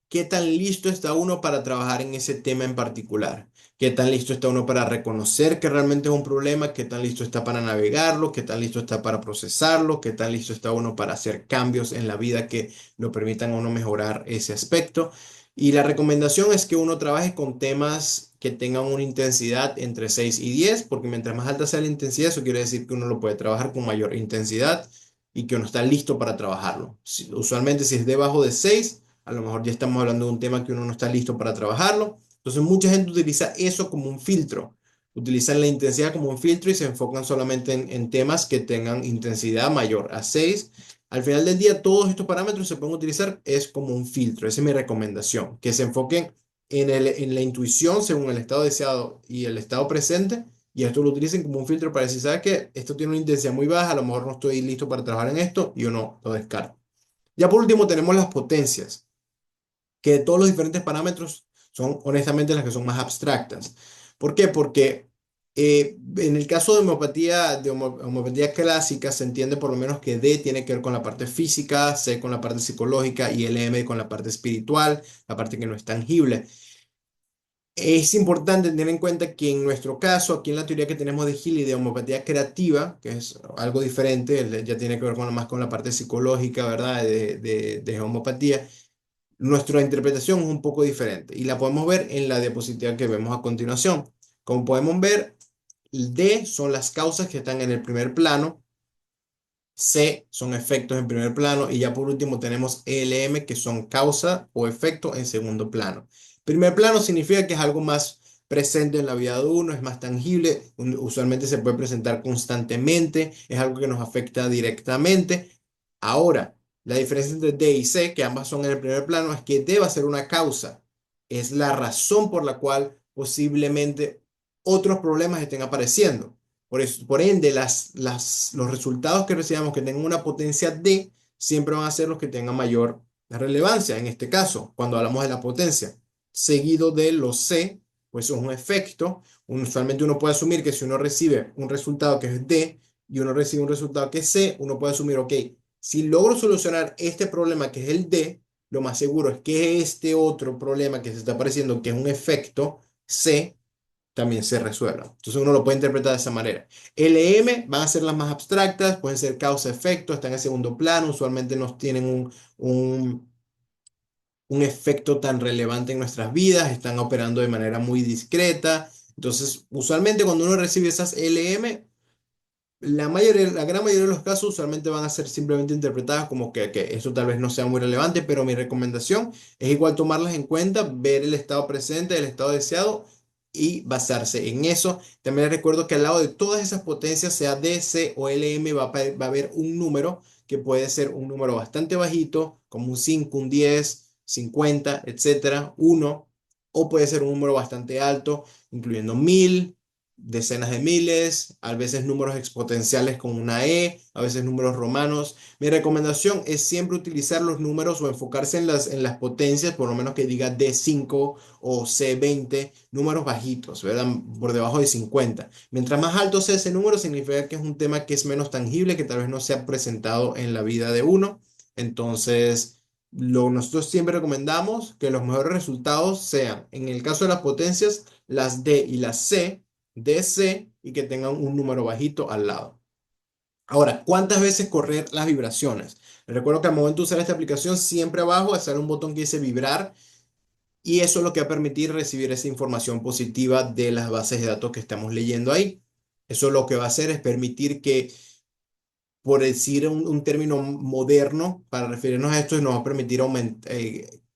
qué tan listo está uno para trabajar en ese tema en particular. Qué tan listo está uno para reconocer que realmente es un problema, qué tan listo está para navegarlo, qué tan listo está para procesarlo, qué tan listo está uno para hacer cambios en la vida que lo permitan a uno mejorar ese aspecto. Y la recomendación es que uno trabaje con temas que tengan una intensidad entre 6 y 10, porque mientras más alta sea la intensidad, eso quiere decir que uno lo puede trabajar con mayor intensidad y que uno está listo para trabajarlo. Usualmente si es debajo de 6, a lo mejor ya estamos hablando de un tema que uno no está listo para trabajarlo. Entonces mucha gente utiliza eso como un filtro. Utilizan la intensidad como un filtro y se enfocan solamente en temas que tengan intensidad mayor a 6. Al final del día, todos estos parámetros se pueden utilizar es como un filtro. Esa es mi recomendación, que se enfoquen en la intuición según el estado deseado y el estado presente, y esto lo utilicen como un filtro para decir, ¿sabes qué? Esto tiene una intensidad muy baja, a lo mejor no estoy listo para trabajar en esto y uno lo descarta. Ya por último tenemos las potencias, que de todos los diferentes parámetros son honestamente las que son más abstractas. ¿Por qué? Porque en el caso de homeopatía clásica se entiende por lo menos que D tiene que ver con la parte física, C con la parte psicológica y el M con la parte espiritual, la parte que no es tangible. Es importante tener en cuenta que en nuestro caso, aquí en la teoría que tenemos de Healy de homeopatía creativa, que es algo diferente, ya tiene que ver más con la parte psicológica, ¿verdad? De homeopatía, nuestra interpretación es un poco diferente y la podemos ver en la diapositiva que vemos a continuación. Como podemos ver, D son las causas que están en el primer plano, C son efectos en primer plano y ya por último tenemos LM que son causa o efecto en segundo plano. Primer plano significa que es algo más presente en la vida de uno, es más tangible, usualmente se puede presentar constantemente, es algo que nos afecta directamente. Ahora, la diferencia entre D y C, que ambas son en el primer plano, es que D va a ser una causa, es la razón por la cual posiblemente otros problemas estén apareciendo. Por ende, los resultados que recibamos que tengan una potencia D siempre van a ser los que tengan mayor relevancia. En este caso, cuando hablamos de la potencia, seguido de los C, pues es un efecto. Usualmente uno puede asumir que si uno recibe un resultado que es D y uno recibe un resultado que es C, uno puede asumir, ok, si logro solucionar este problema que es el D, lo más seguro es que este otro problema que se está apareciendo, que es un efecto C, también se resuelva. Entonces uno lo puede interpretar de esa manera. LM van a ser las más abstractas, pueden ser causa-efecto, están en segundo plano, usualmente no tienen un, un efecto tan relevante en nuestras vidas, están operando de manera muy discreta. Entonces, usualmente cuando uno recibe esas LM, la gran mayoría de los casos usualmente van a ser simplemente interpretadas como que eso tal vez no sea muy relevante, pero mi recomendación es igual tomarlas en cuenta, ver el estado presente, el estado deseado y basarse en eso. También les recuerdo que al lado de todas esas potencias, sea D, C o LM, va a haber un número que puede ser un número bastante bajito, como un 5, un 10, 50, etcétera, 1, o puede ser un número bastante alto, incluyendo 1000, decenas de miles, a veces números exponenciales con una E, a veces números romanos. Mi recomendación es siempre utilizar los números o enfocarse en las potencias, por lo menos que diga D5 o C20, números bajitos, ¿verdad? Por debajo de 50. Mientras más alto sea ese número, significa que es un tema que es menos tangible, que tal vez no se ha presentado en la vida de uno. Entonces, nosotros siempre recomendamos que los mejores resultados sean, en el caso de las potencias, las D y las C, DC y que tengan un número bajito al lado. Ahora, ¿cuántas veces correr las vibraciones? Les recuerdo que al momento de usar esta aplicación, siempre abajo sale un botón que dice vibrar y eso es lo que va a permitir recibir esa información positiva de las bases de datos que estamos leyendo ahí. Eso lo que va a hacer es permitir que, por decir un término moderno, para referirnos a esto, nos va a permitir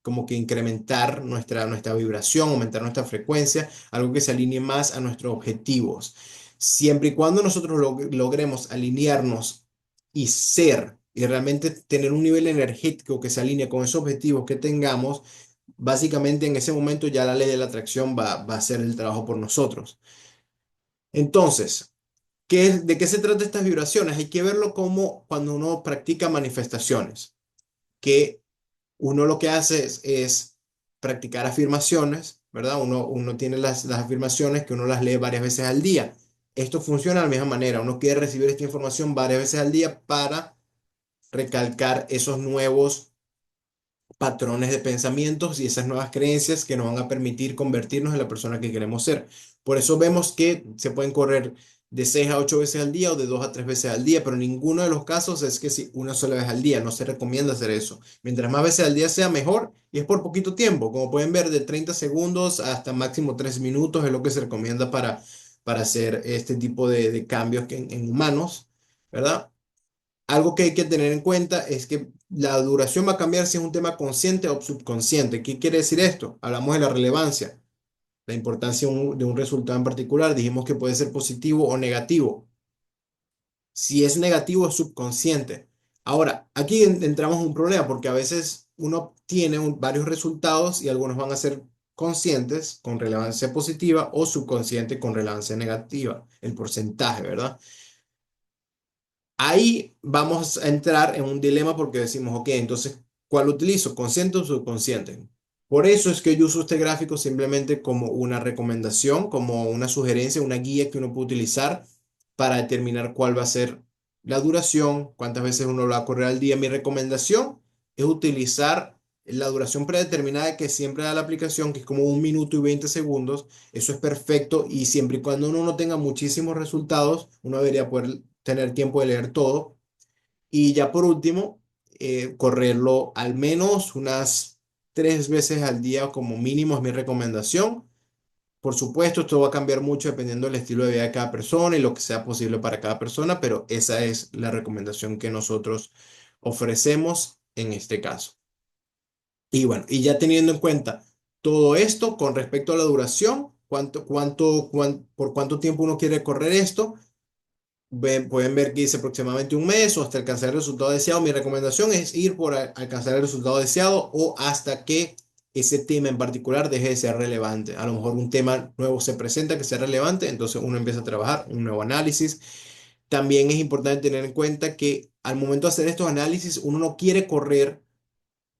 como que incrementar nuestra vibración, aumentar nuestra frecuencia, algo que se alinee más a nuestros objetivos. Siempre y cuando nosotros logremos alinearnos y ser, y realmente tener un nivel energético que se alinee con esos objetivos que tengamos, básicamente en ese momento ya la ley de la atracción va a hacer el trabajo por nosotros. Entonces, ¿de qué se trata estas vibraciones? Hay que verlo como cuando uno practica manifestaciones, que uno lo que hace es practicar afirmaciones, ¿verdad? Uno tiene las afirmaciones que uno las lee varias veces al día. Esto funciona de la misma manera. Uno quiere recibir esta información varias veces al día para recalcar esos nuevos patrones de pensamientos y esas nuevas creencias que nos van a permitir convertirnos en la persona que queremos ser. Por eso vemos que se pueden correr de 6 a 8 veces al día o de 2 a 3 veces al día, pero en ninguno de los casos es que si una sola vez al día, no se recomienda hacer eso. Mientras más veces al día sea mejor y es por poquito tiempo, como pueden ver, de 30 segundos hasta máximo 3 minutos es lo que se recomienda para hacer este tipo de cambios en humanos, ¿verdad? Algo que hay que tener en cuenta es que la duración va a cambiar si es un tema consciente o subconsciente. ¿Qué quiere decir esto? Hablamos de la relevancia, la importancia de un resultado en particular. Dijimos que puede ser positivo o negativo. Si es negativo, es subconsciente. Ahora, aquí entramos en un problema porque a veces uno tiene varios resultados y algunos van a ser conscientes con relevancia positiva o subconsciente con relevancia negativa, el porcentaje, ¿verdad? Ahí vamos a entrar en un dilema porque decimos, ok, entonces, ¿cuál utilizo? ¿Consciente o subconsciente? Por eso es que yo uso este gráfico simplemente como una recomendación, como una sugerencia, una guía que uno puede utilizar para determinar cuál va a ser la duración, cuántas veces uno lo va a correr al día. Mi recomendación es utilizar la duración predeterminada que siempre da la aplicación, que es como 1 minuto y 20 segundos. Eso es perfecto y siempre y cuando uno no tenga muchísimos resultados, uno debería poder tener tiempo de leer todo. Y ya por último, correrlo al menos unas 3 veces al día como mínimo es mi recomendación. Por supuesto, esto va a cambiar mucho dependiendo del estilo de vida de cada persona y lo que sea posible para cada persona, pero esa es la recomendación que nosotros ofrecemos en este caso. Y bueno, y ya teniendo en cuenta todo esto con respecto a la duración, por cuánto tiempo uno quiere correr esto, pueden ver que dice aproximadamente un mes o hasta alcanzar el resultado deseado. Mi recomendación es ir por alcanzar el resultado deseado o hasta que ese tema en particular deje de ser relevante. A lo mejor un tema nuevo se presenta que sea relevante, entonces uno empieza a trabajar un nuevo análisis. También es importante tener en cuenta que al momento de hacer estos análisis, uno no quiere correr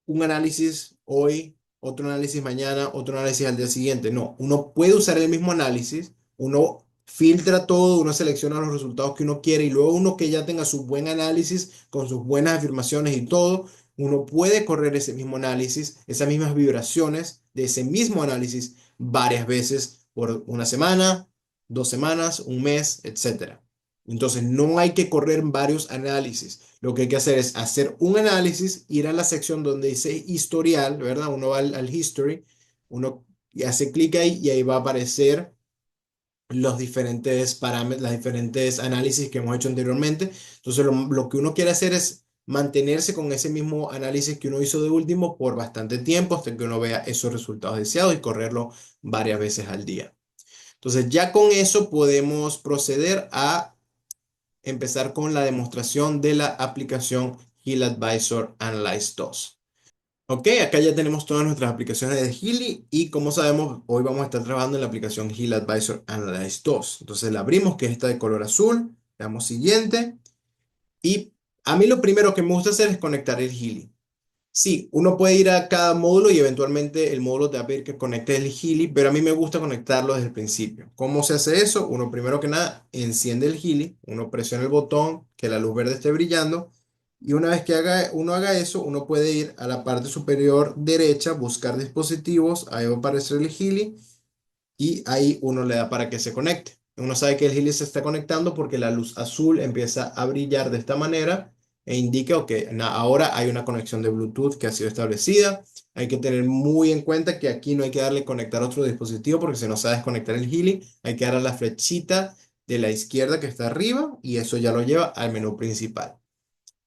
un análisis hoy, otro análisis mañana, otro análisis al día siguiente. No, uno puede usar el mismo análisis, uno filtra todo, uno selecciona los resultados que uno quiere y luego uno que ya tenga su buen análisis con sus buenas afirmaciones y todo, uno puede correr ese mismo análisis, esas mismas vibraciones de ese mismo análisis varias veces por una semana, 2 semanas, un mes, etcétera. Entonces, no hay que correr varios análisis. Lo que hay que hacer es hacer un análisis, ir a la sección donde dice historial, ¿verdad? Uno va al history, uno hace clic ahí y ahí va a aparecer los diferentes parámetros, las diferentes análisis que hemos hecho anteriormente. Entonces, lo que uno quiere hacer es mantenerse con ese mismo análisis que uno hizo de último por bastante tiempo hasta que uno vea esos resultados deseados y correrlo varias veces al día. Entonces, ya con eso podemos proceder a empezar con la demostración de la aplicación Heal Advisor Analyze 2. Ok, acá ya tenemos todas nuestras aplicaciones de Healy y como sabemos, hoy vamos a estar trabajando en la aplicación Heal Advisor Analyze 2. Entonces la abrimos, que es esta de color azul, le damos siguiente y a mí lo primero que me gusta hacer es conectar el Healy. Sí, uno puede ir a cada módulo y eventualmente el módulo te va a pedir que conectes el Healy, pero a mí me gusta conectarlo desde el principio. ¿Cómo se hace eso? Uno primero que nada enciende el Healy, uno presiona el botón, que la luz verde esté brillando y una vez que uno haga eso, uno puede ir a la parte superior derecha, buscar dispositivos, ahí va a aparecer el Healy y ahí uno le da para que se conecte. Uno sabe que el Healy se está conectando porque la luz azul empieza a brillar de esta manera e indica que ahora hay una conexión de Bluetooth que ha sido establecida. Hay que tener muy en cuenta que aquí no hay que darle conectar a otro dispositivo porque si no sabe desconectar el Healy, hay que darle a la flechita de la izquierda que está arriba y eso ya lo lleva al menú principal.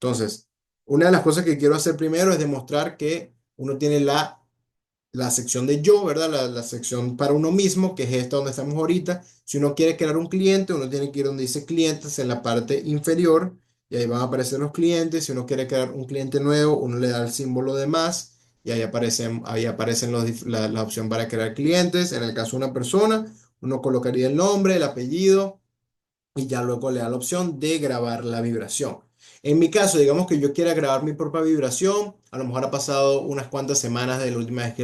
Entonces, una de las cosas que quiero hacer primero es demostrar que uno tiene la sección de yo, ¿verdad? La sección para uno mismo, que es esta donde estamos ahorita. Si uno quiere crear un cliente, uno tiene que ir donde dice clientes en la parte inferior y ahí van a aparecer los clientes. Si uno quiere crear un cliente nuevo, uno le da el símbolo de más y ahí aparecen la opción para crear clientes. En el caso de una persona, uno colocaría el nombre, el apellido y ya luego le da la opción de grabar la vibración. En mi caso, digamos que yo quiera grabar mi propia vibración, a lo mejor ha pasado unas cuantas semanas de la última vez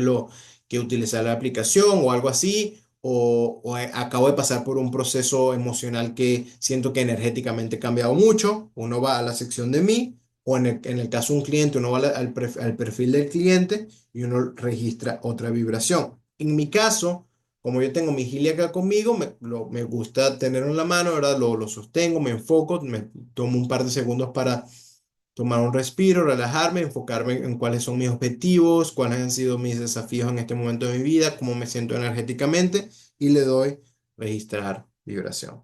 que utilicé la aplicación o algo así, acabo de pasar por un proceso emocional que siento que energéticamente he cambiado mucho. Uno va a la sección de mí, o en el caso de un cliente, uno va al perfil del cliente y uno registra otra vibración. En mi caso, como yo tengo mi Gili acá conmigo, me gusta tenerlo en la mano, ¿verdad? Lo sostengo, me enfoco, me tomo un par de segundos para tomar un respiro, relajarme, enfocarme en cuáles son mis objetivos, cuáles han sido mis desafíos en este momento de mi vida, cómo me siento energéticamente y le doy registrar vibración.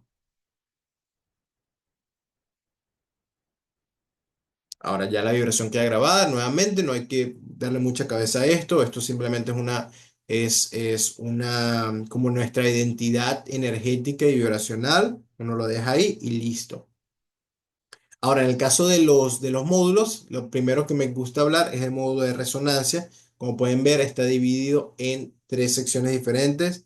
Ahora ya la vibración queda grabada, nuevamente no hay que darle mucha cabeza a esto, esto simplemente es como nuestra identidad energética y vibracional, uno lo deja ahí y listo. Ahora, en el caso de los módulos, lo primero que me gusta hablar es el módulo de resonancia. Como pueden ver, está dividido en tres secciones diferentes.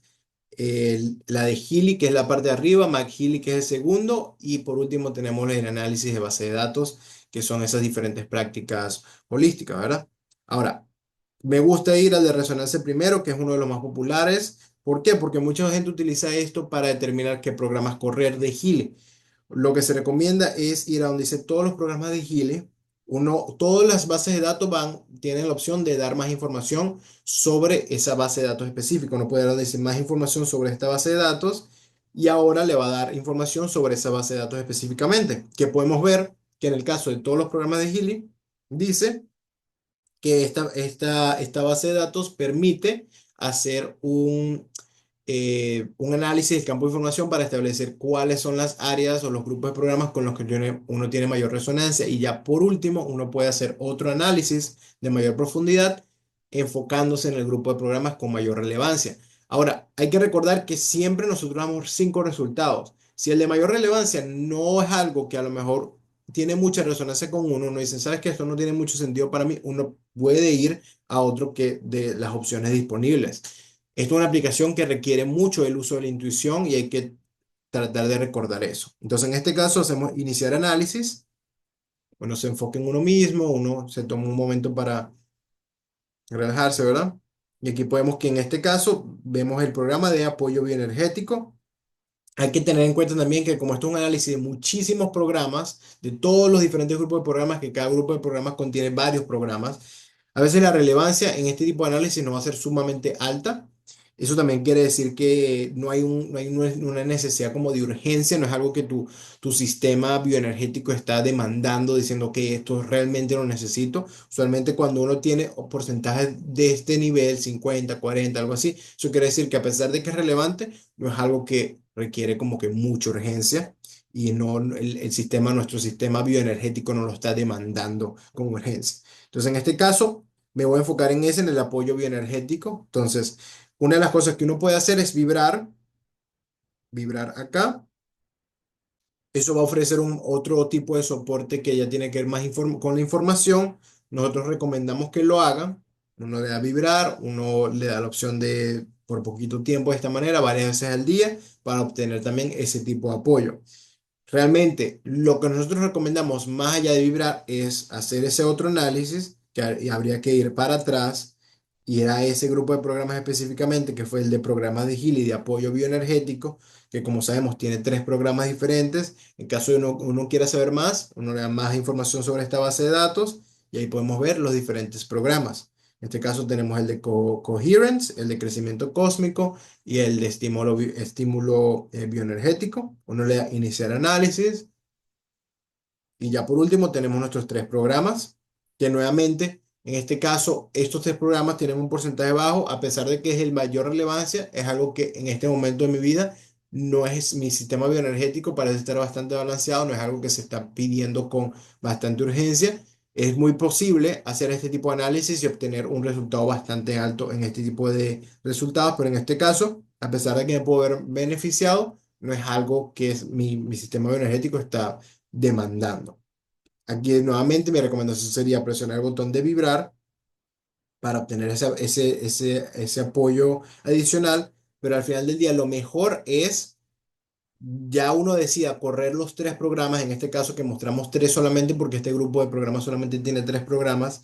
La de Healy, que es la parte de arriba, McHealy, que es el segundo, y por último tenemos el análisis de base de datos, que son esas diferentes prácticas holísticas, ¿verdad? Ahora, me gusta ir al de resonancia primero, que es uno de los más populares. ¿Por qué? Porque mucha gente utiliza esto para determinar qué programas correr de Healy. Lo que se recomienda es ir a donde dice todos los programas de Gili. Todas las bases de datos tienen la opción de dar más información sobre esa base de datos específica. Uno puede dar donde dice más información sobre esta base de datos y ahora le va a dar información sobre esa base de datos específicamente. Que podemos ver que en el caso de todos los programas de Gili, dice que esta base de datos permite hacer un análisis del campo de información para establecer cuáles son las áreas o los grupos de programas con los que uno tiene mayor resonancia y ya por último uno puede hacer otro análisis de mayor profundidad enfocándose en el grupo de programas con mayor relevancia. Ahora, hay que recordar que siempre nosotros damos 5 resultados. Si el de mayor relevancia no es algo que a lo mejor tiene mucha resonancia con uno dice, ¿sabes qué? Esto no tiene mucho sentido para mí, uno puede ir a otro que de las opciones disponibles. Esto es una aplicación que requiere mucho el uso de la intuición y hay que tratar de recordar eso. Entonces, en este caso, hacemos iniciar análisis. Uno se enfoca en uno mismo, uno se toma un momento para relajarse, ¿verdad? Y aquí podemos que en este caso vemos el programa de apoyo bioenergético. Hay que tener en cuenta también que como esto es un análisis de muchísimos programas, de todos los diferentes grupos de programas, que cada grupo de programas contiene varios programas, a veces la relevancia en este tipo de análisis no va a ser sumamente alta. Eso también quiere decir que no hay una necesidad como de urgencia, no es algo que tu sistema bioenergético está demandando, diciendo que esto realmente lo necesito. Usualmente cuando uno tiene porcentajes de este nivel, 50, 40, algo así, eso quiere decir que a pesar de que es relevante, no es algo que requiere como que mucha urgencia y nuestro sistema bioenergético no lo está demandando con urgencia. Entonces, en este caso, me voy a enfocar en ese, en el apoyo bioenergético. Entonces, una de las cosas que uno puede hacer es vibrar acá. Eso va a ofrecer otro tipo de soporte que ya tiene que ver más con la información. Nosotros recomendamos que lo hagan. Uno le da a vibrar, uno le da la opción de por poquito tiempo de esta manera, varias veces al día, para obtener también ese tipo de apoyo. Realmente, lo que nosotros recomendamos más allá de vibrar es hacer ese otro análisis, y habría que ir para atrás, ir a ese grupo de programas específicamente, que fue el de programas de Gili de apoyo bioenergético, que como sabemos tiene 3 programas diferentes. En caso de uno quiera saber más, uno le da más información sobre esta base de datos y ahí podemos ver los diferentes programas. En este caso tenemos el de Coherence, el de crecimiento cósmico, y el de estímulo bioenergético. Uno le da iniciar análisis y ya por último tenemos nuestros 3 programas, que nuevamente, en este caso, estos 3 programas tienen un porcentaje bajo, a pesar de que es el mayor relevancia, es algo que en este momento de mi vida no es mi sistema bioenergético, parece estar bastante balanceado, no es algo que se está pidiendo con bastante urgencia. Es muy posible hacer este tipo de análisis y obtener un resultado bastante alto en este tipo de resultados, pero en este caso, a pesar de que me puedo ver beneficiado, no es algo que mi sistema bioenergético está demandando. Aquí nuevamente mi recomendación sería presionar el botón de vibrar para obtener ese apoyo adicional, pero al final del día lo mejor es ya uno decida correr los 3 programas, en este caso que mostramos 3 solamente porque este grupo de programas solamente tiene 3 programas.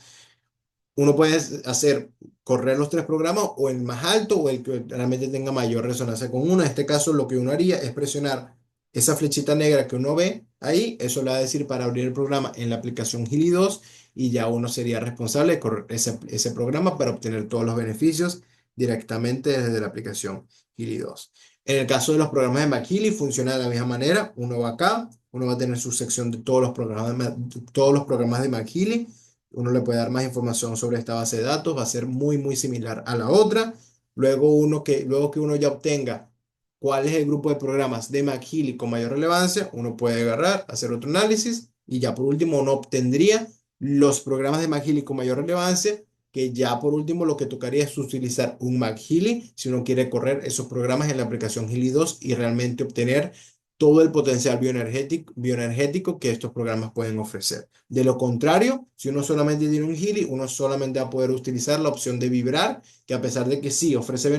uno puede hacer correr los tres programas o el más alto o el que realmente tenga mayor resonancia con uno. En este caso, lo que uno haría es presionar esa flechita negra que uno ve ahí, eso le va a decir para abrir el programa en la aplicación Gili 2 y ya uno sería responsable de correr ese programa para obtener todos los beneficios directamente desde la aplicación Gili 2. En el caso de los programas de McKinley funciona de la misma manera. Uno va acá, uno va a tener su sección de todos los programas todos los programas de McKinley. Uno le puede dar más información sobre esta base de datos, va a ser muy similar a la otra. Luego que uno ya obtenga cuál es el grupo de programas de McKinley con mayor relevancia, uno puede agarrar, hacer otro análisis y ya por último uno obtendría los programas de McKinley con mayor relevancia, que ya por último lo que tocaría es utilizar un McKinley si uno quiere correr esos programas en la aplicación Gili 2 y realmente obtener todo el potencial bioenergético que estos programas pueden ofrecer. De lo contrario, si uno solamente tiene un Gili, uno solamente va a poder utilizar la opción de vibrar, que a pesar de que sí ofrece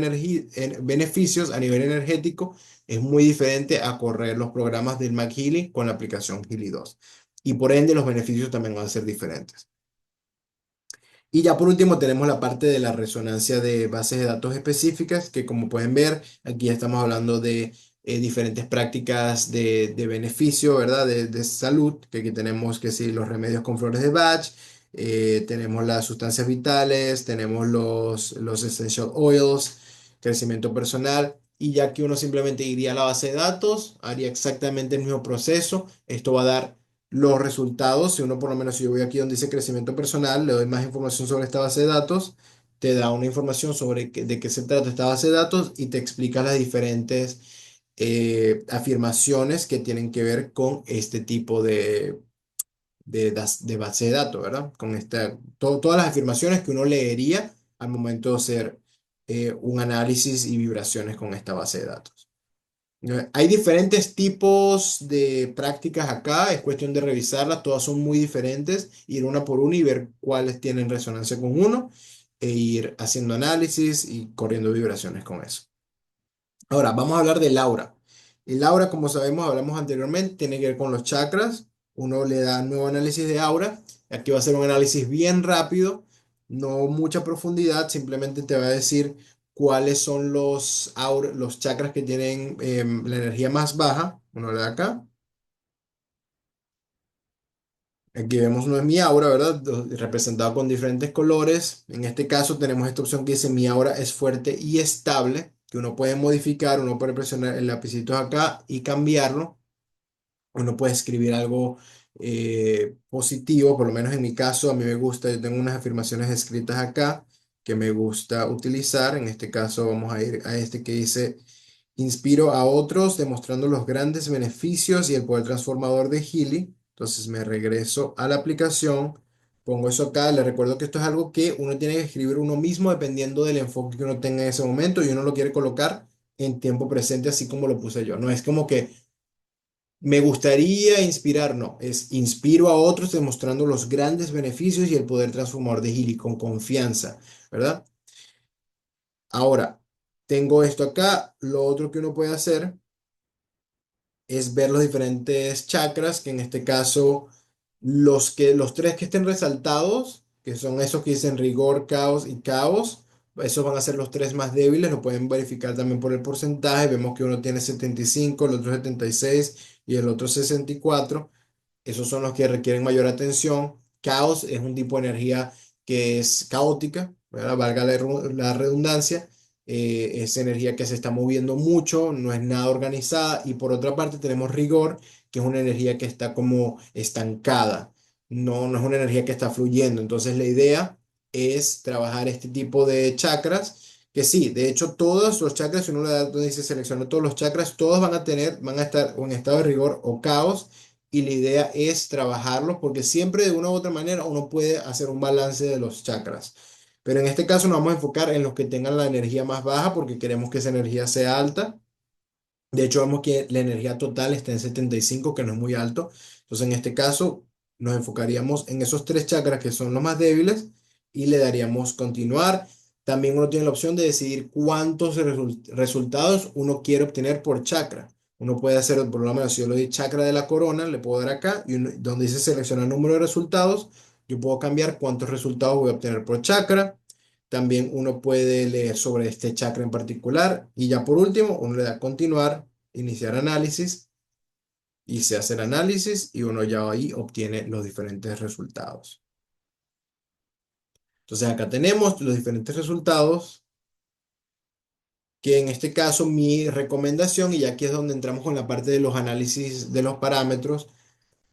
beneficios a nivel energético, es muy diferente a correr los programas del Mac Gili con la aplicación Gili 2. Y por ende los beneficios también van a ser diferentes. Y ya por último tenemos la parte de la resonancia de bases de datos específicas, que como pueden ver, aquí ya estamos hablando de diferentes prácticas de beneficio, ¿verdad? De salud, que aquí tenemos que sí, los remedios con flores de Bach, tenemos las sustancias vitales, tenemos los essential oils, crecimiento personal, y ya que uno simplemente iría a la base de datos, haría exactamente el mismo proceso, esto va a dar los resultados. Si uno por lo menos, si yo voy aquí donde dice crecimiento personal, le doy más información sobre esta base de datos, te da una información sobre de qué se trata esta base de datos y te explica las diferentes afirmaciones que tienen que ver con este tipo de base de datos, ¿verdad? Con todas las afirmaciones que uno leería al momento de hacer un análisis y vibraciones con esta base de datos. Hay diferentes tipos de prácticas acá, es cuestión de revisarlas, todas son muy diferentes, ir una por una y ver cuáles tienen resonancia con uno e ir haciendo análisis y corriendo vibraciones con eso. Ahora, vamos a hablar del aura. El aura, como sabemos, hablamos anteriormente, tiene que ver con los chakras. Uno le da nuevo análisis de aura. Aquí va a ser un análisis bien rápido, no mucha profundidad, simplemente te va a decir cuáles son los chakras que tienen la energía más baja. Uno le da acá. Aquí vemos no es mi aura, ¿verdad? Representado con diferentes colores. En este caso tenemos esta opción que dice mi aura es fuerte y estable, que uno puede modificar, uno puede presionar el lapicito acá y cambiarlo. Uno puede escribir algo positivo, por lo menos en mi caso, a mí me gusta, yo tengo unas afirmaciones escritas acá que me gusta utilizar. En este caso vamos a ir a este que dice inspiro a otros demostrando los grandes beneficios y el poder transformador de Healy. Entonces me regreso a la aplicación, pongo eso acá. Les recuerdo que esto es algo que uno tiene que escribir uno mismo dependiendo del enfoque que uno tenga en ese momento y uno lo quiere colocar en tiempo presente así como lo puse yo. No es como que me gustaría inspirar, no, es inspiro a otros demostrando los grandes beneficios y el poder transformador de Healy con confianza, ¿verdad? Ahora, tengo esto acá. Lo otro que uno puede hacer es ver los diferentes chakras, que en este caso los tres que estén resaltados, que son esos que dicen rigor, caos y caos, esos van a ser los tres más débiles, lo pueden verificar también por el porcentaje, vemos que uno tiene 75, el otro 76 y el otro 64. Esos son los que requieren mayor atención. Caos es un tipo de energía que es caótica, ¿verdad? Valga la redundancia. Es energía que se está moviendo mucho, no es nada organizada. Y por otra parte tenemos rigor, que es una energía que está como estancada. No es una energía que está fluyendo. Entonces la idea es trabajar este tipo de chakras. Que sí, de hecho todos los chakras, si uno le da donde dice selecciona todos los chakras, todos van a estar o en estado de rigor o caos y la idea es trabajarlos porque siempre de una u otra manera uno puede hacer un balance de los chakras. Pero en este caso nos vamos a enfocar en los que tengan la energía más baja porque queremos que esa energía sea alta. De hecho, vemos que la energía total está en 75, que no es muy alto. Entonces, en este caso, nos enfocaríamos en esos tres chakras que son los más débiles y le daríamos continuar. También uno tiene la opción de decidir cuántos resultados uno quiere obtener por chakra. Uno puede hacer, por lo menos, si yo le doy chakra de la corona, le puedo dar acá y donde dice seleccionar número de resultados, Yo puedo cambiar cuántos resultados voy a obtener por chakra. También uno puede leer sobre este chakra en particular. Y ya por último, uno le da a continuar, iniciar análisis y se hace el análisis y uno ya ahí obtiene los diferentes resultados. Entonces acá tenemos los diferentes resultados que en este caso mi recomendación, y aquí es donde entramos con la parte de los análisis de los parámetros.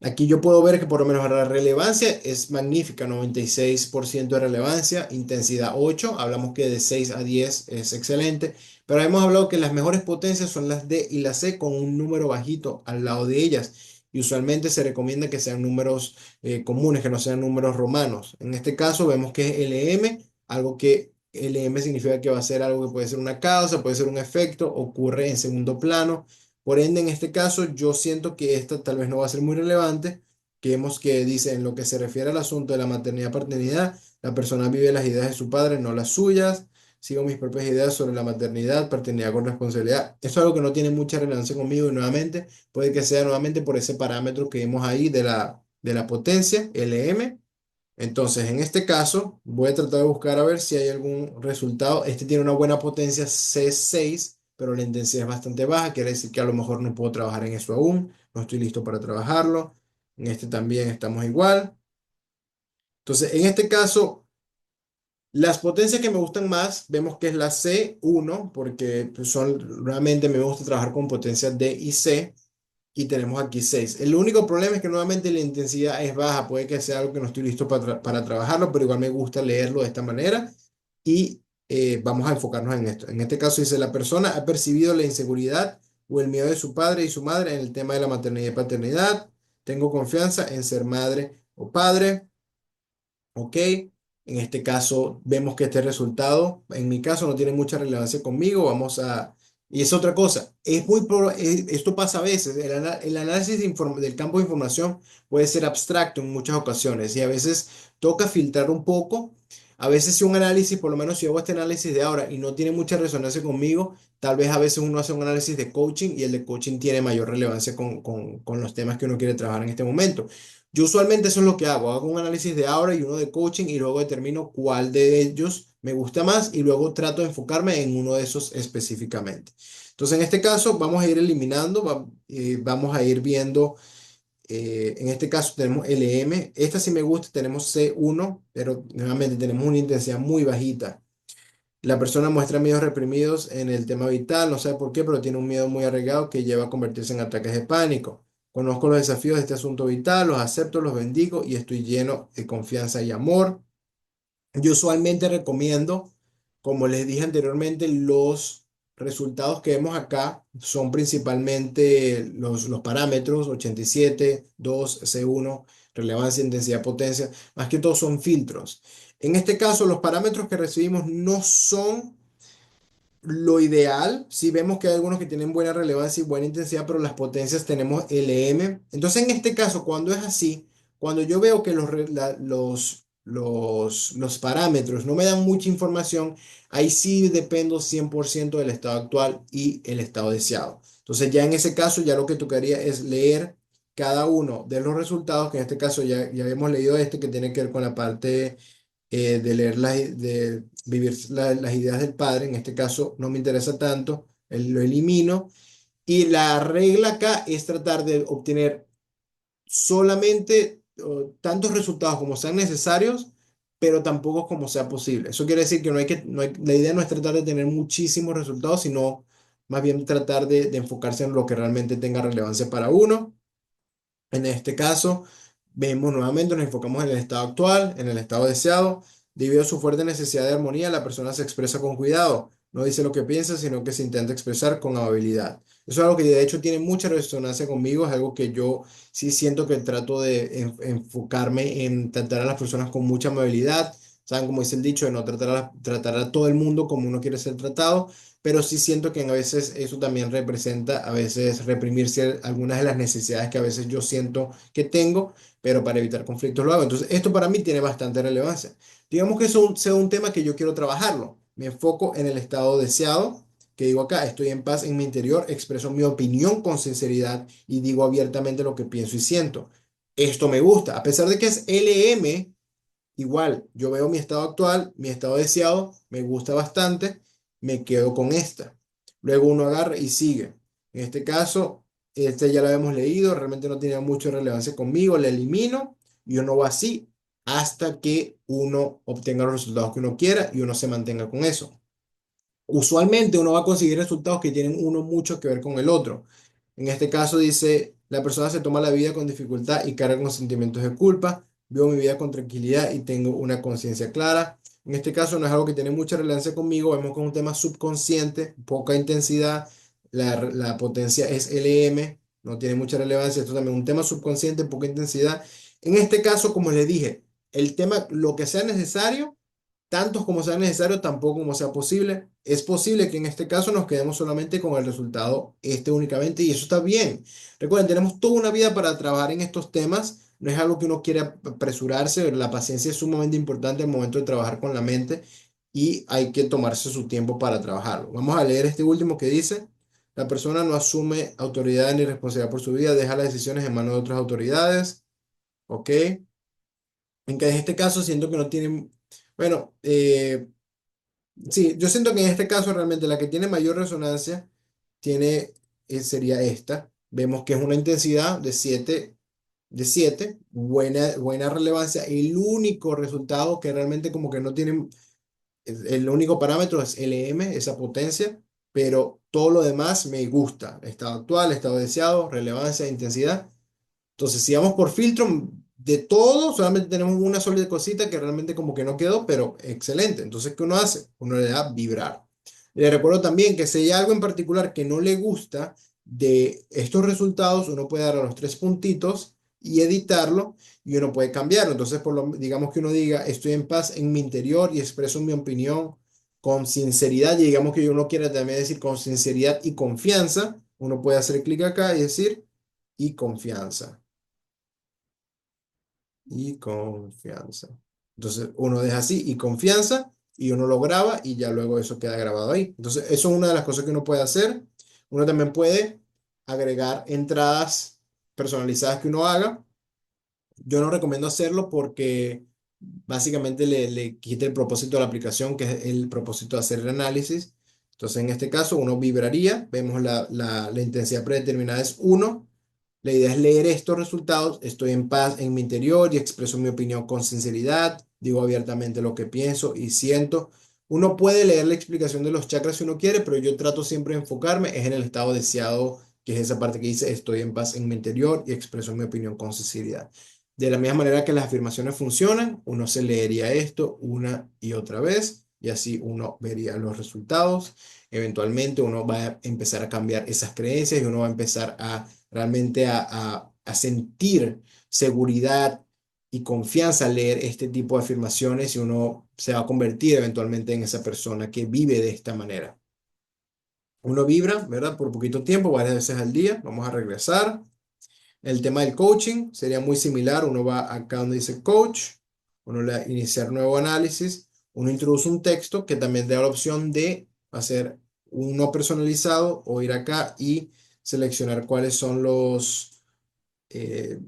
Aquí yo puedo ver que por lo menos la relevancia es magnífica, 96% de relevancia, intensidad 8, hablamos que de 6 a 10 es excelente, pero hemos hablado que las mejores potencias son las D y la C con un número bajito al lado de ellas. Y usualmente se recomienda que sean números comunes, que no sean números romanos. En este caso vemos que es LM, algo que LM significa que va a ser algo que puede ser una causa, puede ser un efecto, ocurre en segundo plano. Por ende, en este caso, yo siento que esta tal vez no va a ser muy relevante, que vemos que dice, en lo que se refiere al asunto de la maternidad-paternidad, la persona vive las ideas de su padre, no las suyas. Sigo mis propias ideas sobre la maternidad, paternidad con responsabilidad. Eso es algo que no tiene mucha relevancia conmigo y nuevamente puede que sea nuevamente por ese parámetro que vimos ahí de la potencia, LM. Entonces, en este caso, voy a tratar de buscar a ver si hay algún resultado. Este tiene una buena potencia C6, pero la intensidad es bastante baja. Quiere decir que a lo mejor no puedo trabajar en eso aún. No estoy listo para trabajarlo. En este también estamos igual. Entonces, en este caso, las potencias que me gustan más, vemos que es la C1, porque pues, realmente me gusta trabajar con potencias D y C. Y tenemos aquí 6. El único problema es que nuevamente la intensidad es baja. Puede que sea algo que no estoy listo para trabajarlo, pero igual me gusta leerlo de esta manera. Y vamos a enfocarnos en esto. En este caso dice, la persona ha percibido la inseguridad o el miedo de su padre y su madre en el tema de la maternidad y paternidad. Tengo confianza en ser madre o padre. ¿Ok? En este caso vemos que este resultado, en mi caso, no tiene mucha relevancia conmigo. Vamos a... Y es otra cosa, esto pasa a veces, el análisis del campo de información puede ser abstracto en muchas ocasiones y a veces toca filtrar un poco. A veces si un análisis, por lo menos si hago este análisis de ahora y no tiene mucha resonancia conmigo, tal vez a veces uno hace un análisis de coaching y el de coaching tiene mayor relevancia con los temas que uno quiere trabajar en este momento. Yo usualmente eso es lo que hago. Hago un análisis de ahora y uno de coaching y luego determino cuál de ellos me gusta más y luego trato de enfocarme en uno de esos específicamente. Entonces, en este caso, vamos a ir eliminando, vamos a ir viendo, en este caso tenemos LM. Esta sí me gusta, tenemos C1, pero nuevamente tenemos una intensidad muy bajita. La persona muestra miedos reprimidos en el tema vital, no sé por qué, pero tiene un miedo muy arraigado que lleva a convertirse en ataques de pánico. Conozco los desafíos de este asunto vital, los acepto, los bendigo y estoy lleno de confianza y amor. Yo usualmente recomiendo, como les dije anteriormente, los resultados que vemos acá son principalmente los parámetros 87, 2, C1, relevancia, intensidad, potencia, más que todo son filtros. En este caso, los parámetros que recibimos no son lo ideal. Si vemos que hay algunos que tienen buena relevancia y buena intensidad, pero las potencias tenemos LM. Entonces, en este caso, cuando es así, cuando yo veo que los parámetros no me dan mucha información, ahí sí dependo 100% del estado actual y el estado deseado. Entonces, ya en ese caso, ya lo que tocaría es leer cada uno de los resultados, que en este caso ya habíamos leído este que tiene que ver con la parte de leer de vivir las ideas del padre, en este caso no me interesa tanto, lo elimino. Y la regla acá es tratar de obtener solamente tantos resultados como sean necesarios, pero tampoco como sea posible. Eso quiere decir que la idea no es tratar de tener muchísimos resultados, sino más bien tratar de enfocarse en lo que realmente tenga relevancia para uno. En este caso, vemos nuevamente, nos enfocamos en el estado actual, en el estado deseado. Debido a su fuerte necesidad de armonía, la persona se expresa con cuidado. No dice lo que piensa, sino que se intenta expresar con amabilidad. Eso es algo que de hecho tiene mucha resonancia conmigo, es algo que yo sí siento que trato de enfocarme en tratar a las personas con mucha amabilidad. Saben, como dice el dicho, de no tratar a todo el mundo como uno quiere ser tratado, pero sí siento que a veces eso también representa a veces reprimir algunas de las necesidades que a veces yo siento que tengo, pero para evitar conflictos lo hago. Entonces, esto para mí tiene bastante relevancia. Digamos que eso sea un tema que yo quiero trabajarlo. Me enfoco en el estado deseado, que digo acá, estoy en paz en mi interior, expreso mi opinión con sinceridad y digo abiertamente lo que pienso y siento. Esto me gusta, a pesar de que es LM. igual, yo veo mi estado actual, mi estado deseado, me gusta bastante, me quedo con esta. Luego uno agarra y sigue. En este caso, este ya lo habíamos leído, realmente no tenía mucha relevancia conmigo, le elimino y uno va así hasta que uno obtenga los resultados que uno quiera y uno se mantenga con eso. Usualmente uno va a conseguir resultados que tienen uno mucho que ver con el otro. En este caso dice, la persona se toma la vida con dificultad y carga con sentimientos de culpa. Vivo mi vida con tranquilidad y tengo una conciencia clara. En este caso no es algo que tiene mucha relevancia conmigo. Vemos que es un tema subconsciente, poca intensidad. La potencia es LM, no tiene mucha relevancia. Esto también es un tema subconsciente, poca intensidad. En este caso, como les dije, el tema, lo que sea necesario tantos como sea necesario, tampoco como sea posible. Es posible que en este caso nos quedemos solamente con el resultado este únicamente y eso está bien. Recuerden, tenemos toda una vida para trabajar en estos temas. No es algo que uno quiera apresurarse. La paciencia es sumamente importante en el momento de trabajar con la mente y hay que tomarse su tiempo para trabajarlo. Vamos a leer este último que dice, la persona no asume autoridad ni responsabilidad por su vida, deja las decisiones en manos de otras autoridades. ¿Ok? En que en este caso siento que no tienen, bueno, sí, yo siento que en este caso realmente la que tiene mayor resonancia tiene, sería esta. Vemos que es una intensidad de siete, buena relevancia. El único resultado que realmente como que no tiene, el único parámetro es LM, esa potencia, pero todo lo demás me gusta. Estado actual, estado deseado, relevancia, intensidad. Entonces, si vamos por filtro de todo, solamente tenemos una sola cosita que realmente como que no quedó, pero excelente. Entonces, ¿qué uno hace? Uno le da vibrar. Le recuerdo también que si hay algo en particular que no le gusta de estos resultados, uno puede dar a los tres puntitos y editarlo y uno puede cambiarlo. Entonces, digamos que uno diga, estoy en paz en mi interior y expreso mi opinión con sinceridad. Y digamos que uno quiere también decir con sinceridad y confianza. Uno puede hacer clic acá y decir y confianza y confianza. Entonces uno deja así y confianza y uno lo graba y ya luego eso queda grabado ahí. Entonces eso es una de las cosas que uno puede hacer. Uno también puede agregar entradas personalizadas que uno haga. Yo no recomiendo hacerlo porque básicamente le quita el propósito de la aplicación, que es el propósito de hacer el análisis. Entonces en este caso uno vibraría, vemos la intensidad predeterminada es uno. La idea es leer estos resultados, estoy en paz en mi interior y expreso mi opinión con sinceridad, digo abiertamente lo que pienso y siento. Uno puede leer la explicación de los chakras si uno quiere, pero yo trato siempre de enfocarme es en el estado deseado, que es esa parte que dice estoy en paz en mi interior y expreso mi opinión con sinceridad. De la misma manera que las afirmaciones funcionan, uno se leería esto una y otra vez y así uno vería los resultados. Eventualmente uno va a empezar a cambiar esas creencias y uno va a empezar a realmente a sentir seguridad y confianza al leer este tipo de afirmaciones y uno se va a convertir eventualmente en esa persona que vive de esta manera. Uno vibra, ¿verdad? Por poquito tiempo, varias veces al día. Vamos a regresar. El tema del coaching sería muy similar. Uno va acá donde dice coach, uno le da iniciar nuevo análisis, uno introduce un texto que también da la opción de hacer uno personalizado o ir acá y seleccionar cuáles son eh,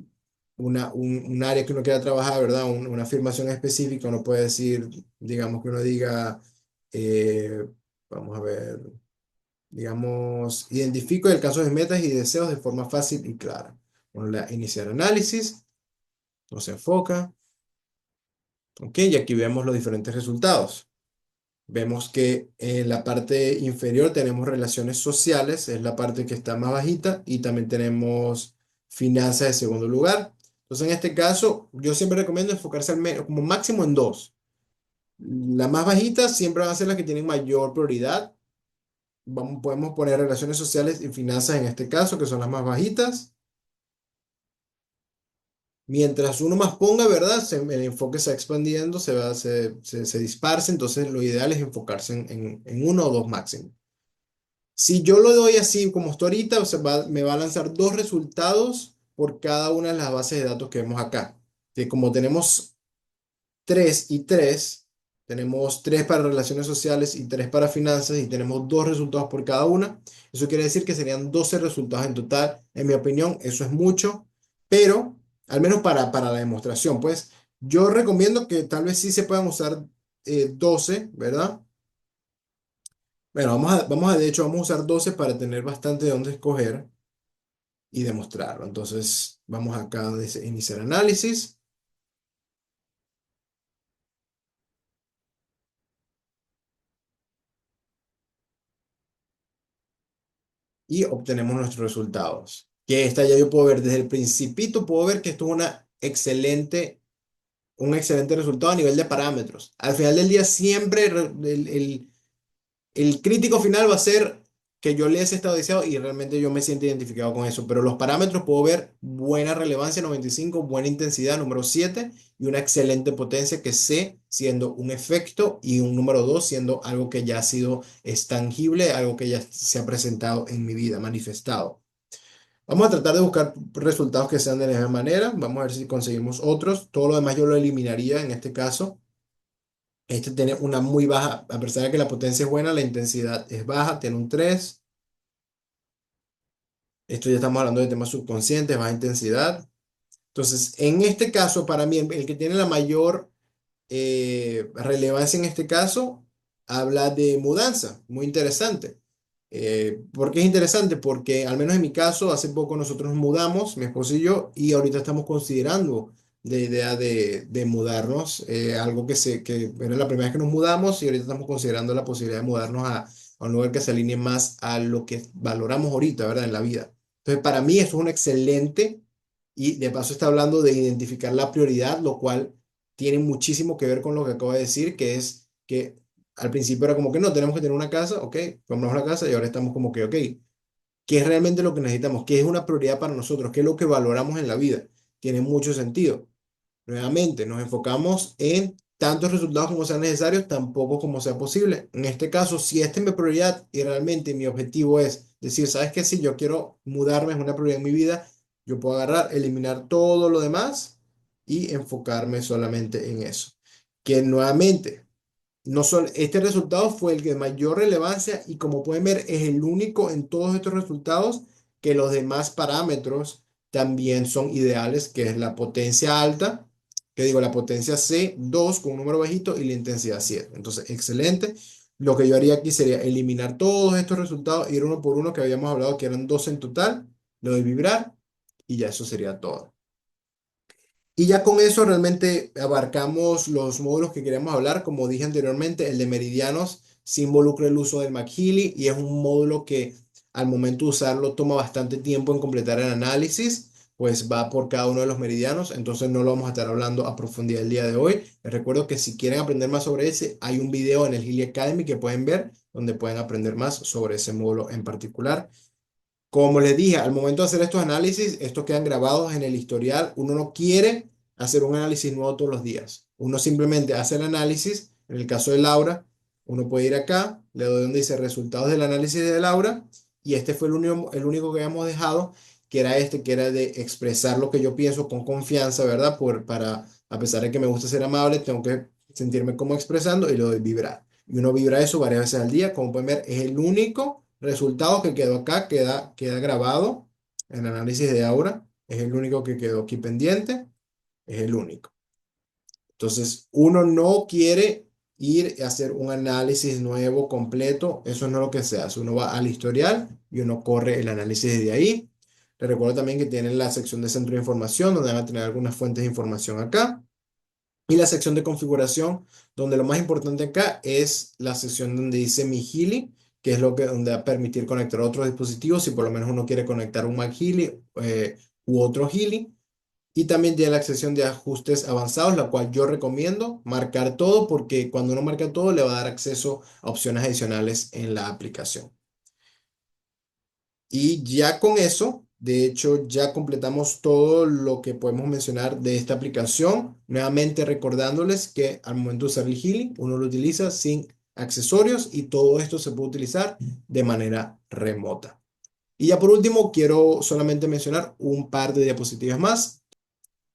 un área que uno quiera trabajar, ¿verdad? Una afirmación específica. Uno puede decir, digamos que uno diga, eh, vamos a ver, digamos, identifico y alcanzo mis metas y deseos de forma fácil y clara. Uno le da iniciar análisis, no se enfoca, ok, y aquí vemos los diferentes resultados. Vemos que en la parte inferior tenemos relaciones sociales, es la parte que está más bajita, y también tenemos finanzas de segundo lugar. Entonces, en este caso, yo siempre recomiendo enfocarse como máximo en dos. Las más bajitas siempre van a ser las que tienen mayor prioridad. Podemos poner relaciones sociales y finanzas en este caso, que son las más bajitas. Mientras uno más ponga, ¿verdad? El enfoque se va expandiendo, se dispersa, entonces lo ideal es enfocarse en uno o dos máximo. Si yo lo doy así como estoy ahorita, me va a lanzar dos resultados por cada una de las bases de datos que vemos acá. Que como tenemos 3 y 3, tenemos 3 para relaciones sociales y 3 para finanzas y tenemos dos resultados por cada una. Eso quiere decir que serían 12 resultados en total. En mi opinión, eso es mucho, pero al menos para la demostración, pues Yo recomiendo que tal vez sí se puedan usar 12, ¿verdad? Bueno, de hecho, vamos a usar 12 para tener bastante de dónde escoger y demostrarlo. Entonces, vamos acá a iniciar análisis y obtenemos nuestros resultados. Que esta ya yo puedo ver desde el principito, puedo ver que esto es un excelente resultado a nivel de parámetros. Al final del día, siempre el crítico final va a ser que yo lea ese estado deseado y realmente yo me siento identificado con eso. Pero los parámetros puedo ver buena relevancia, 95, buena intensidad, número 7 y una excelente potencia que C siendo un efecto y un número 2 siendo algo que ya ha sido es tangible, algo que ya se ha presentado en mi vida, manifestado. Vamos a tratar de buscar resultados que sean de la misma manera. Vamos a ver si conseguimos otros. Todo lo demás yo lo eliminaría en este caso. Este tiene una muy baja, a pesar de que la potencia es buena, la intensidad es baja, tiene un 3. Esto ya estamos hablando de temas subconscientes, baja intensidad. Entonces, en este caso, para mí, el que tiene la mayor relevancia en este caso, habla de mudanza, muy interesante. ¿Por qué es interesante? Porque al menos en mi caso, hace poco nosotros nos mudamos, mi esposo y yo, y ahorita estamos considerando la idea de mudarnos, algo que era la primera vez que nos mudamos y ahorita estamos considerando la posibilidad de mudarnos a un lugar que se alinee más a lo que valoramos ahorita, ¿verdad? En la vida. Entonces, para mí esto es un excelente, y de paso está hablando de identificar la prioridad, lo cual tiene muchísimo que ver con lo que acabo de decir, que es que al principio era como que no, tenemos que tener una casa, ok, compramos la casa y ahora estamos como que, ok, ¿qué es realmente lo que necesitamos? ¿Qué es una prioridad para nosotros? ¿Qué es lo que valoramos en la vida? Tiene mucho sentido. Nuevamente, nos enfocamos en tantos resultados como sean necesarios, tampoco como sea posible. En este caso, si esta es mi prioridad y realmente mi objetivo es decir, ¿sabes qué? Si yo quiero mudarme, es una prioridad en mi vida, yo puedo agarrar, eliminar todo lo demás y enfocarme solamente en eso. Que nuevamente, no solo, este resultado fue el de mayor relevancia y como pueden ver es el único en todos estos resultados que los demás parámetros también son ideales, que es la potencia alta, que digo, la potencia C2 con un número bajito y la intensidad 7. Entonces, excelente. Lo que yo haría aquí sería eliminar todos estos resultados, ir uno por uno que habíamos hablado que eran 12 en total, lo de vibrar y ya eso sería todo. Y ya con eso realmente abarcamos los módulos que queríamos hablar. Como dije anteriormente, el de meridianos sí involucra el uso del McHealy y es un módulo que al momento de usarlo toma bastante tiempo en completar el análisis, pues va por cada uno de los meridianos, entonces no lo vamos a estar hablando a profundidad el día de hoy. Les recuerdo que si quieren aprender más sobre ese, hay un video en el Healy Academy que pueden ver donde pueden aprender más sobre ese módulo en particular. Como les dije, al momento de hacer estos análisis, estos quedan grabados en el historial. Uno no quiere hacer un análisis nuevo todos los días. Uno simplemente hace el análisis. En el caso de Laura, uno puede ir acá, le doy donde dice resultados del análisis de Laura, y este fue el único que habíamos dejado, que era este, que era de expresar lo que yo pienso con confianza, ¿verdad? A pesar de que me gusta ser amable, tengo que sentirme como expresando y le doy vibrar. Y uno vibra eso varias veces al día. Como pueden ver, es el único resultado que quedó acá, queda grabado en el análisis de aura. Es el único que quedó aquí pendiente. Es el único. Entonces, uno no quiere ir a hacer un análisis nuevo, completo. Eso no es lo que se hace. Uno va al historial y uno corre el análisis desde ahí. Les recuerdo también que tienen la sección de centro de información, donde van a tener algunas fuentes de información acá. Y la sección de configuración, donde lo más importante acá es la sección donde dice Mi Healy, que es donde va a permitir conectar otros dispositivos, si por lo menos uno quiere conectar un Mac Healy u otro Healy. Y también tiene la sección de ajustes avanzados, la cual yo recomiendo marcar todo, porque cuando uno marca todo le va a dar acceso a opciones adicionales en la aplicación. Y ya con eso, de hecho, ya completamos todo lo que podemos mencionar de esta aplicación. Nuevamente recordándoles que al momento de usar el Healy, uno lo utiliza sin accesorios y todo esto se puede utilizar de manera remota. Y ya por último, quiero solamente mencionar un par de diapositivas más.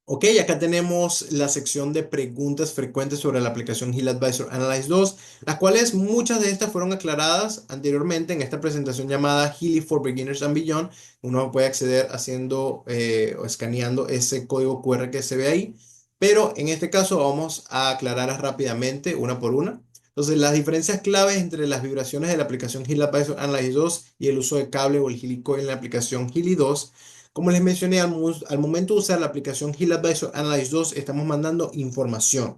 Ok, acá tenemos la sección de preguntas frecuentes sobre la aplicación Heal Advisor Analyze 2, las cuales muchas de estas fueron aclaradas anteriormente en esta presentación llamada Healy for Beginners and Beyond. Uno puede acceder haciendo o escaneando ese código QR que se ve ahí, pero en este caso vamos a aclararlas rápidamente, una por una. Entonces, las diferencias claves entre las vibraciones de la aplicación Heal Advisor Analyze 2 y el uso de cable o el Healy Coil en la aplicación Healy 2. Como les mencioné, al momento de usar la aplicación Heal Advisor Analyze 2, estamos mandando información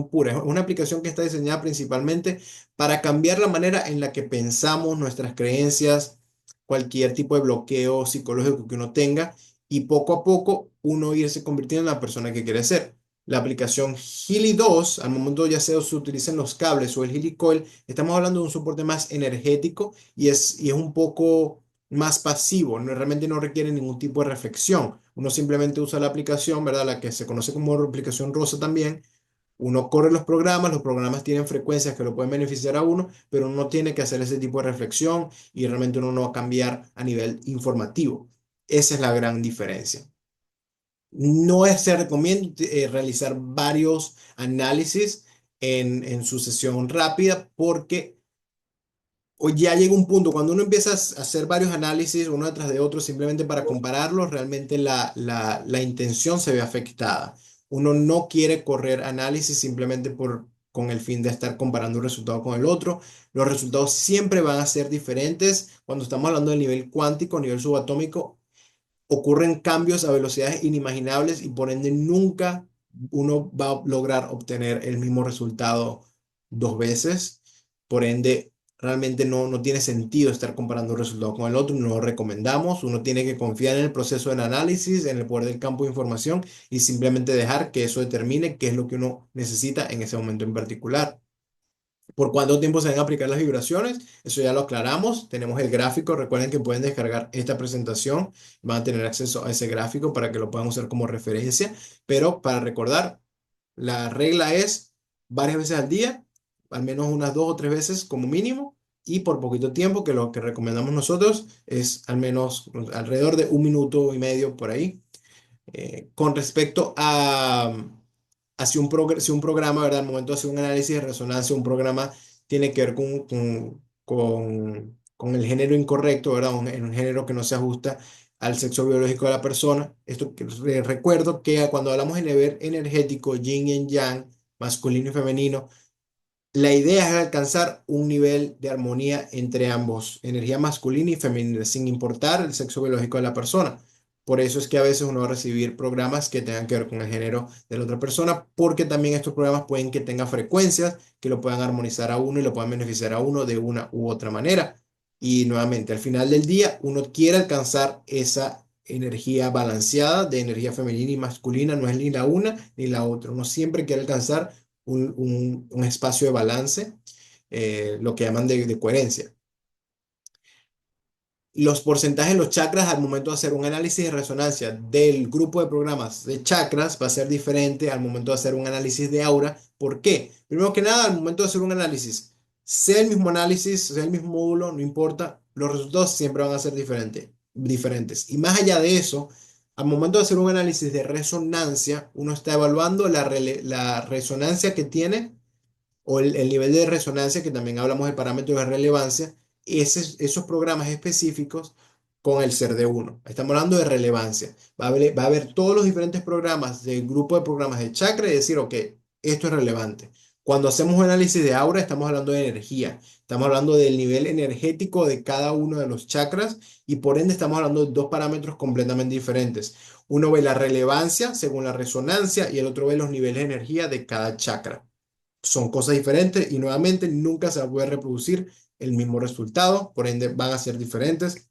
pura. Es una aplicación que está diseñada principalmente para cambiar la manera en la que pensamos, nuestras creencias, cualquier tipo de bloqueo psicológico que uno tenga y poco a poco uno irse convirtiendo en la persona que quiere ser. La aplicación Healy 2, al momento ya sea se utilicen los cables o el Healy Coil, estamos hablando de un soporte más energético y es un poco más pasivo, realmente no requiere ningún tipo de reflexión. Uno simplemente usa la aplicación, ¿verdad? La que se conoce como aplicación rosa también. Uno corre los programas tienen frecuencias que lo pueden beneficiar a uno, pero uno no tiene que hacer ese tipo de reflexión y realmente uno no va a cambiar a nivel informativo. Esa es la gran diferencia. No se recomienda realizar varios análisis en su sesión rápida porque o ya llega un punto, cuando uno empieza a hacer varios análisis uno detrás de otro simplemente para compararlos, realmente la intención se ve afectada. Uno no quiere correr análisis simplemente con el fin de estar comparando un resultado con el otro. Los resultados siempre van a ser diferentes. Cuando estamos hablando del nivel cuántico, nivel subatómico, ocurren cambios a velocidades inimaginables y por ende nunca uno va a lograr obtener el mismo resultado dos veces. Por ende, realmente no tiene sentido estar comparando un resultado con el otro. No lo recomendamos. Uno tiene que confiar en el proceso del análisis, en el poder del campo de información y simplemente dejar que eso determine qué es lo que uno necesita en ese momento en particular. ¿Por cuánto tiempo se van a aplicar las vibraciones? Eso ya lo aclaramos. Tenemos el gráfico. Recuerden que pueden descargar esta presentación. Van a tener acceso a ese gráfico para que lo puedan usar como referencia. Pero para recordar, la regla es varias veces al día, al menos unas 2 o 3 veces como mínimo, y por poquito tiempo, que lo que recomendamos nosotros es al menos alrededor de 1 minuto y medio por ahí. Con respecto a si un programa, ¿verdad? Al momento de hacer un análisis de resonancia, un programa tiene que ver con el género incorrecto, ¿verdad? Un género que no se ajusta al sexo biológico de la persona. Recuerdo que cuando hablamos de nivel energético, yin y yang, masculino y femenino, la idea es alcanzar un nivel de armonía entre ambos, energía masculina y femenina, sin importar el sexo biológico de la persona. Por eso es que a veces uno va a recibir programas que tengan que ver con el género de la otra persona, porque también estos programas pueden que tengan frecuencias que lo puedan armonizar a uno y lo puedan beneficiar a uno de una u otra manera. Y nuevamente, al final del día, uno quiere alcanzar esa energía balanceada de energía femenina y masculina, no es ni la una ni la otra. Uno siempre quiere alcanzar un espacio de balance, lo que llaman de coherencia. Los porcentajes de los chakras al momento de hacer un análisis de resonancia del grupo de programas de chakras va a ser diferente al momento de hacer un análisis de aura. ¿Por qué? Primero que nada, al momento de hacer un análisis, sea el mismo módulo, no importa, los resultados siempre van a ser diferentes. Y más allá de eso, al momento de hacer un análisis de resonancia, uno está evaluando la resonancia que tiene o el nivel de resonancia, que también hablamos del parámetro de relevancia, esos programas específicos con el ser de uno. Estamos hablando de relevancia. Va a haber todos los diferentes programas del grupo de programas de chakra y decir, ok, esto es relevante. Cuando hacemos un análisis de aura, estamos hablando de energía. Estamos hablando del nivel energético de cada uno de los chakras y por ende estamos hablando de dos parámetros completamente diferentes. Uno ve la relevancia según la resonancia y el otro ve los niveles de energía de cada chakra. Son cosas diferentes y nuevamente nunca se va a poder reproducir el mismo resultado, por ende van a ser diferentes.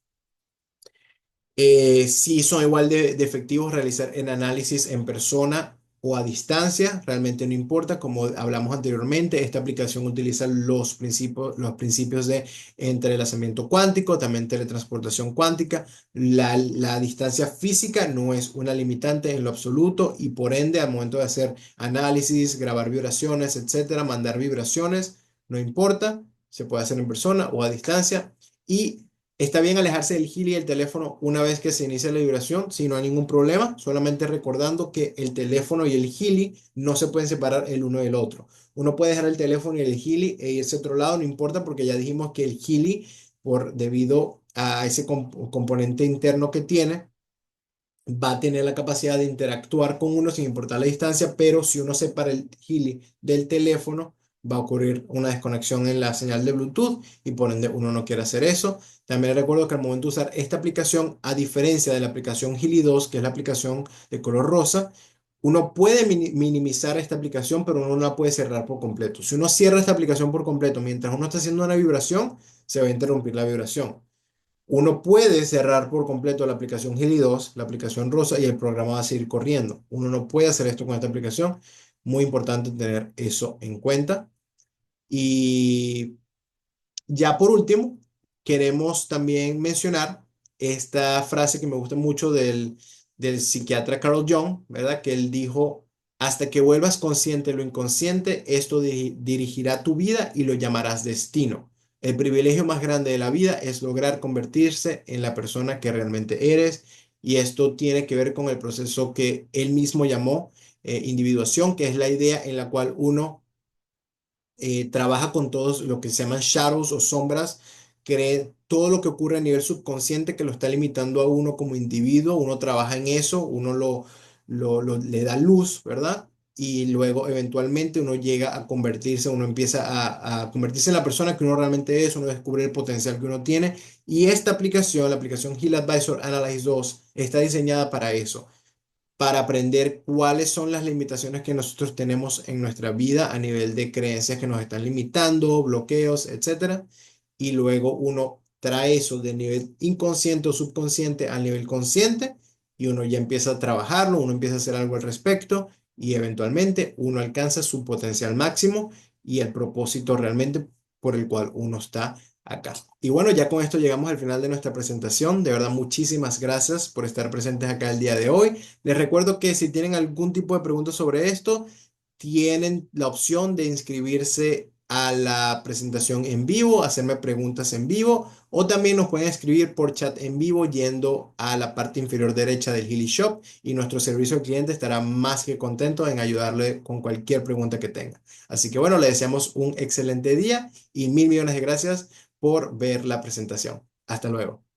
Si son igual de efectivos realizar el análisis en persona o a distancia, realmente no importa. Como hablamos anteriormente, esta aplicación utiliza los principios de entrelazamiento cuántico, también teletransportación cuántica. La distancia física no es una limitante en lo absoluto y por ende al momento de hacer análisis, grabar vibraciones, etcétera, mandar vibraciones, no importa, se puede hacer en persona o a distancia. Y está bien alejarse del gil y el teléfono una vez que se inicia la vibración, si no hay ningún problema, solamente recordando que el teléfono y el Gili no se pueden separar el uno del otro. Uno puede dejar el teléfono y el Gili e irse a otro lado, no importa, porque ya dijimos que el Gili, debido a ese componente interno que tiene, va a tener la capacidad de interactuar con uno sin importar la distancia, pero si uno separa el Healy del teléfono, va a ocurrir una desconexión en la señal de Bluetooth y por ende uno no quiere hacer eso. También recuerdo que al momento de usar esta aplicación, a diferencia de la aplicación Healy 2, que es la aplicación de color rosa, uno puede minimizar esta aplicación, pero uno no la puede cerrar por completo. Si uno cierra esta aplicación por completo mientras uno está haciendo una vibración, se va a interrumpir la vibración. Uno puede cerrar por completo la aplicación Gili 2, la aplicación rosa, y el programa va a seguir corriendo. Uno no puede hacer esto con esta aplicación. Muy importante tener eso en cuenta. Y ya por último, queremos también mencionar esta frase que me gusta mucho del psiquiatra Carl Jung, ¿verdad? Que él dijo, hasta que vuelvas consciente de lo inconsciente, esto dirigirá tu vida y lo llamarás destino. El privilegio más grande de la vida es lograr convertirse en la persona que realmente eres y esto tiene que ver con el proceso que él mismo llamó individuación, que es la idea en la cual uno trabaja con todos lo que se llaman shadows o sombras, cree todo lo que ocurre a nivel subconsciente que lo está limitando a uno como individuo, uno trabaja en eso, uno le da luz, ¿verdad? Y luego eventualmente uno llega a convertirse, uno empieza a convertirse en la persona que uno realmente es, uno descubre el potencial que uno tiene. Y esta aplicación, la aplicación Heal Advisor Analyze 2, está diseñada para eso, para aprender cuáles son las limitaciones que nosotros tenemos en nuestra vida a nivel de creencias que nos están limitando, bloqueos, etcétera. Y luego uno trae eso de nivel inconsciente o subconsciente al nivel consciente y uno ya empieza a trabajarlo, uno empieza a hacer algo al respecto y eventualmente uno alcanza su potencial máximo y el propósito realmente por el cual uno está acá. Y bueno, ya con esto llegamos al final de nuestra presentación. De verdad, muchísimas gracias por estar presentes acá el día de hoy. Les recuerdo que si tienen algún tipo de preguntas sobre esto, tienen la opción de inscribirse a la presentación en vivo, hacerme preguntas en vivo, o también nos pueden escribir por chat en vivo yendo a la parte inferior derecha del Healy Shop y nuestro servicio al cliente estará más que contento en ayudarle con cualquier pregunta que tenga. Así que bueno, le deseamos un excelente día y mil millones de gracias por ver la presentación. Hasta luego.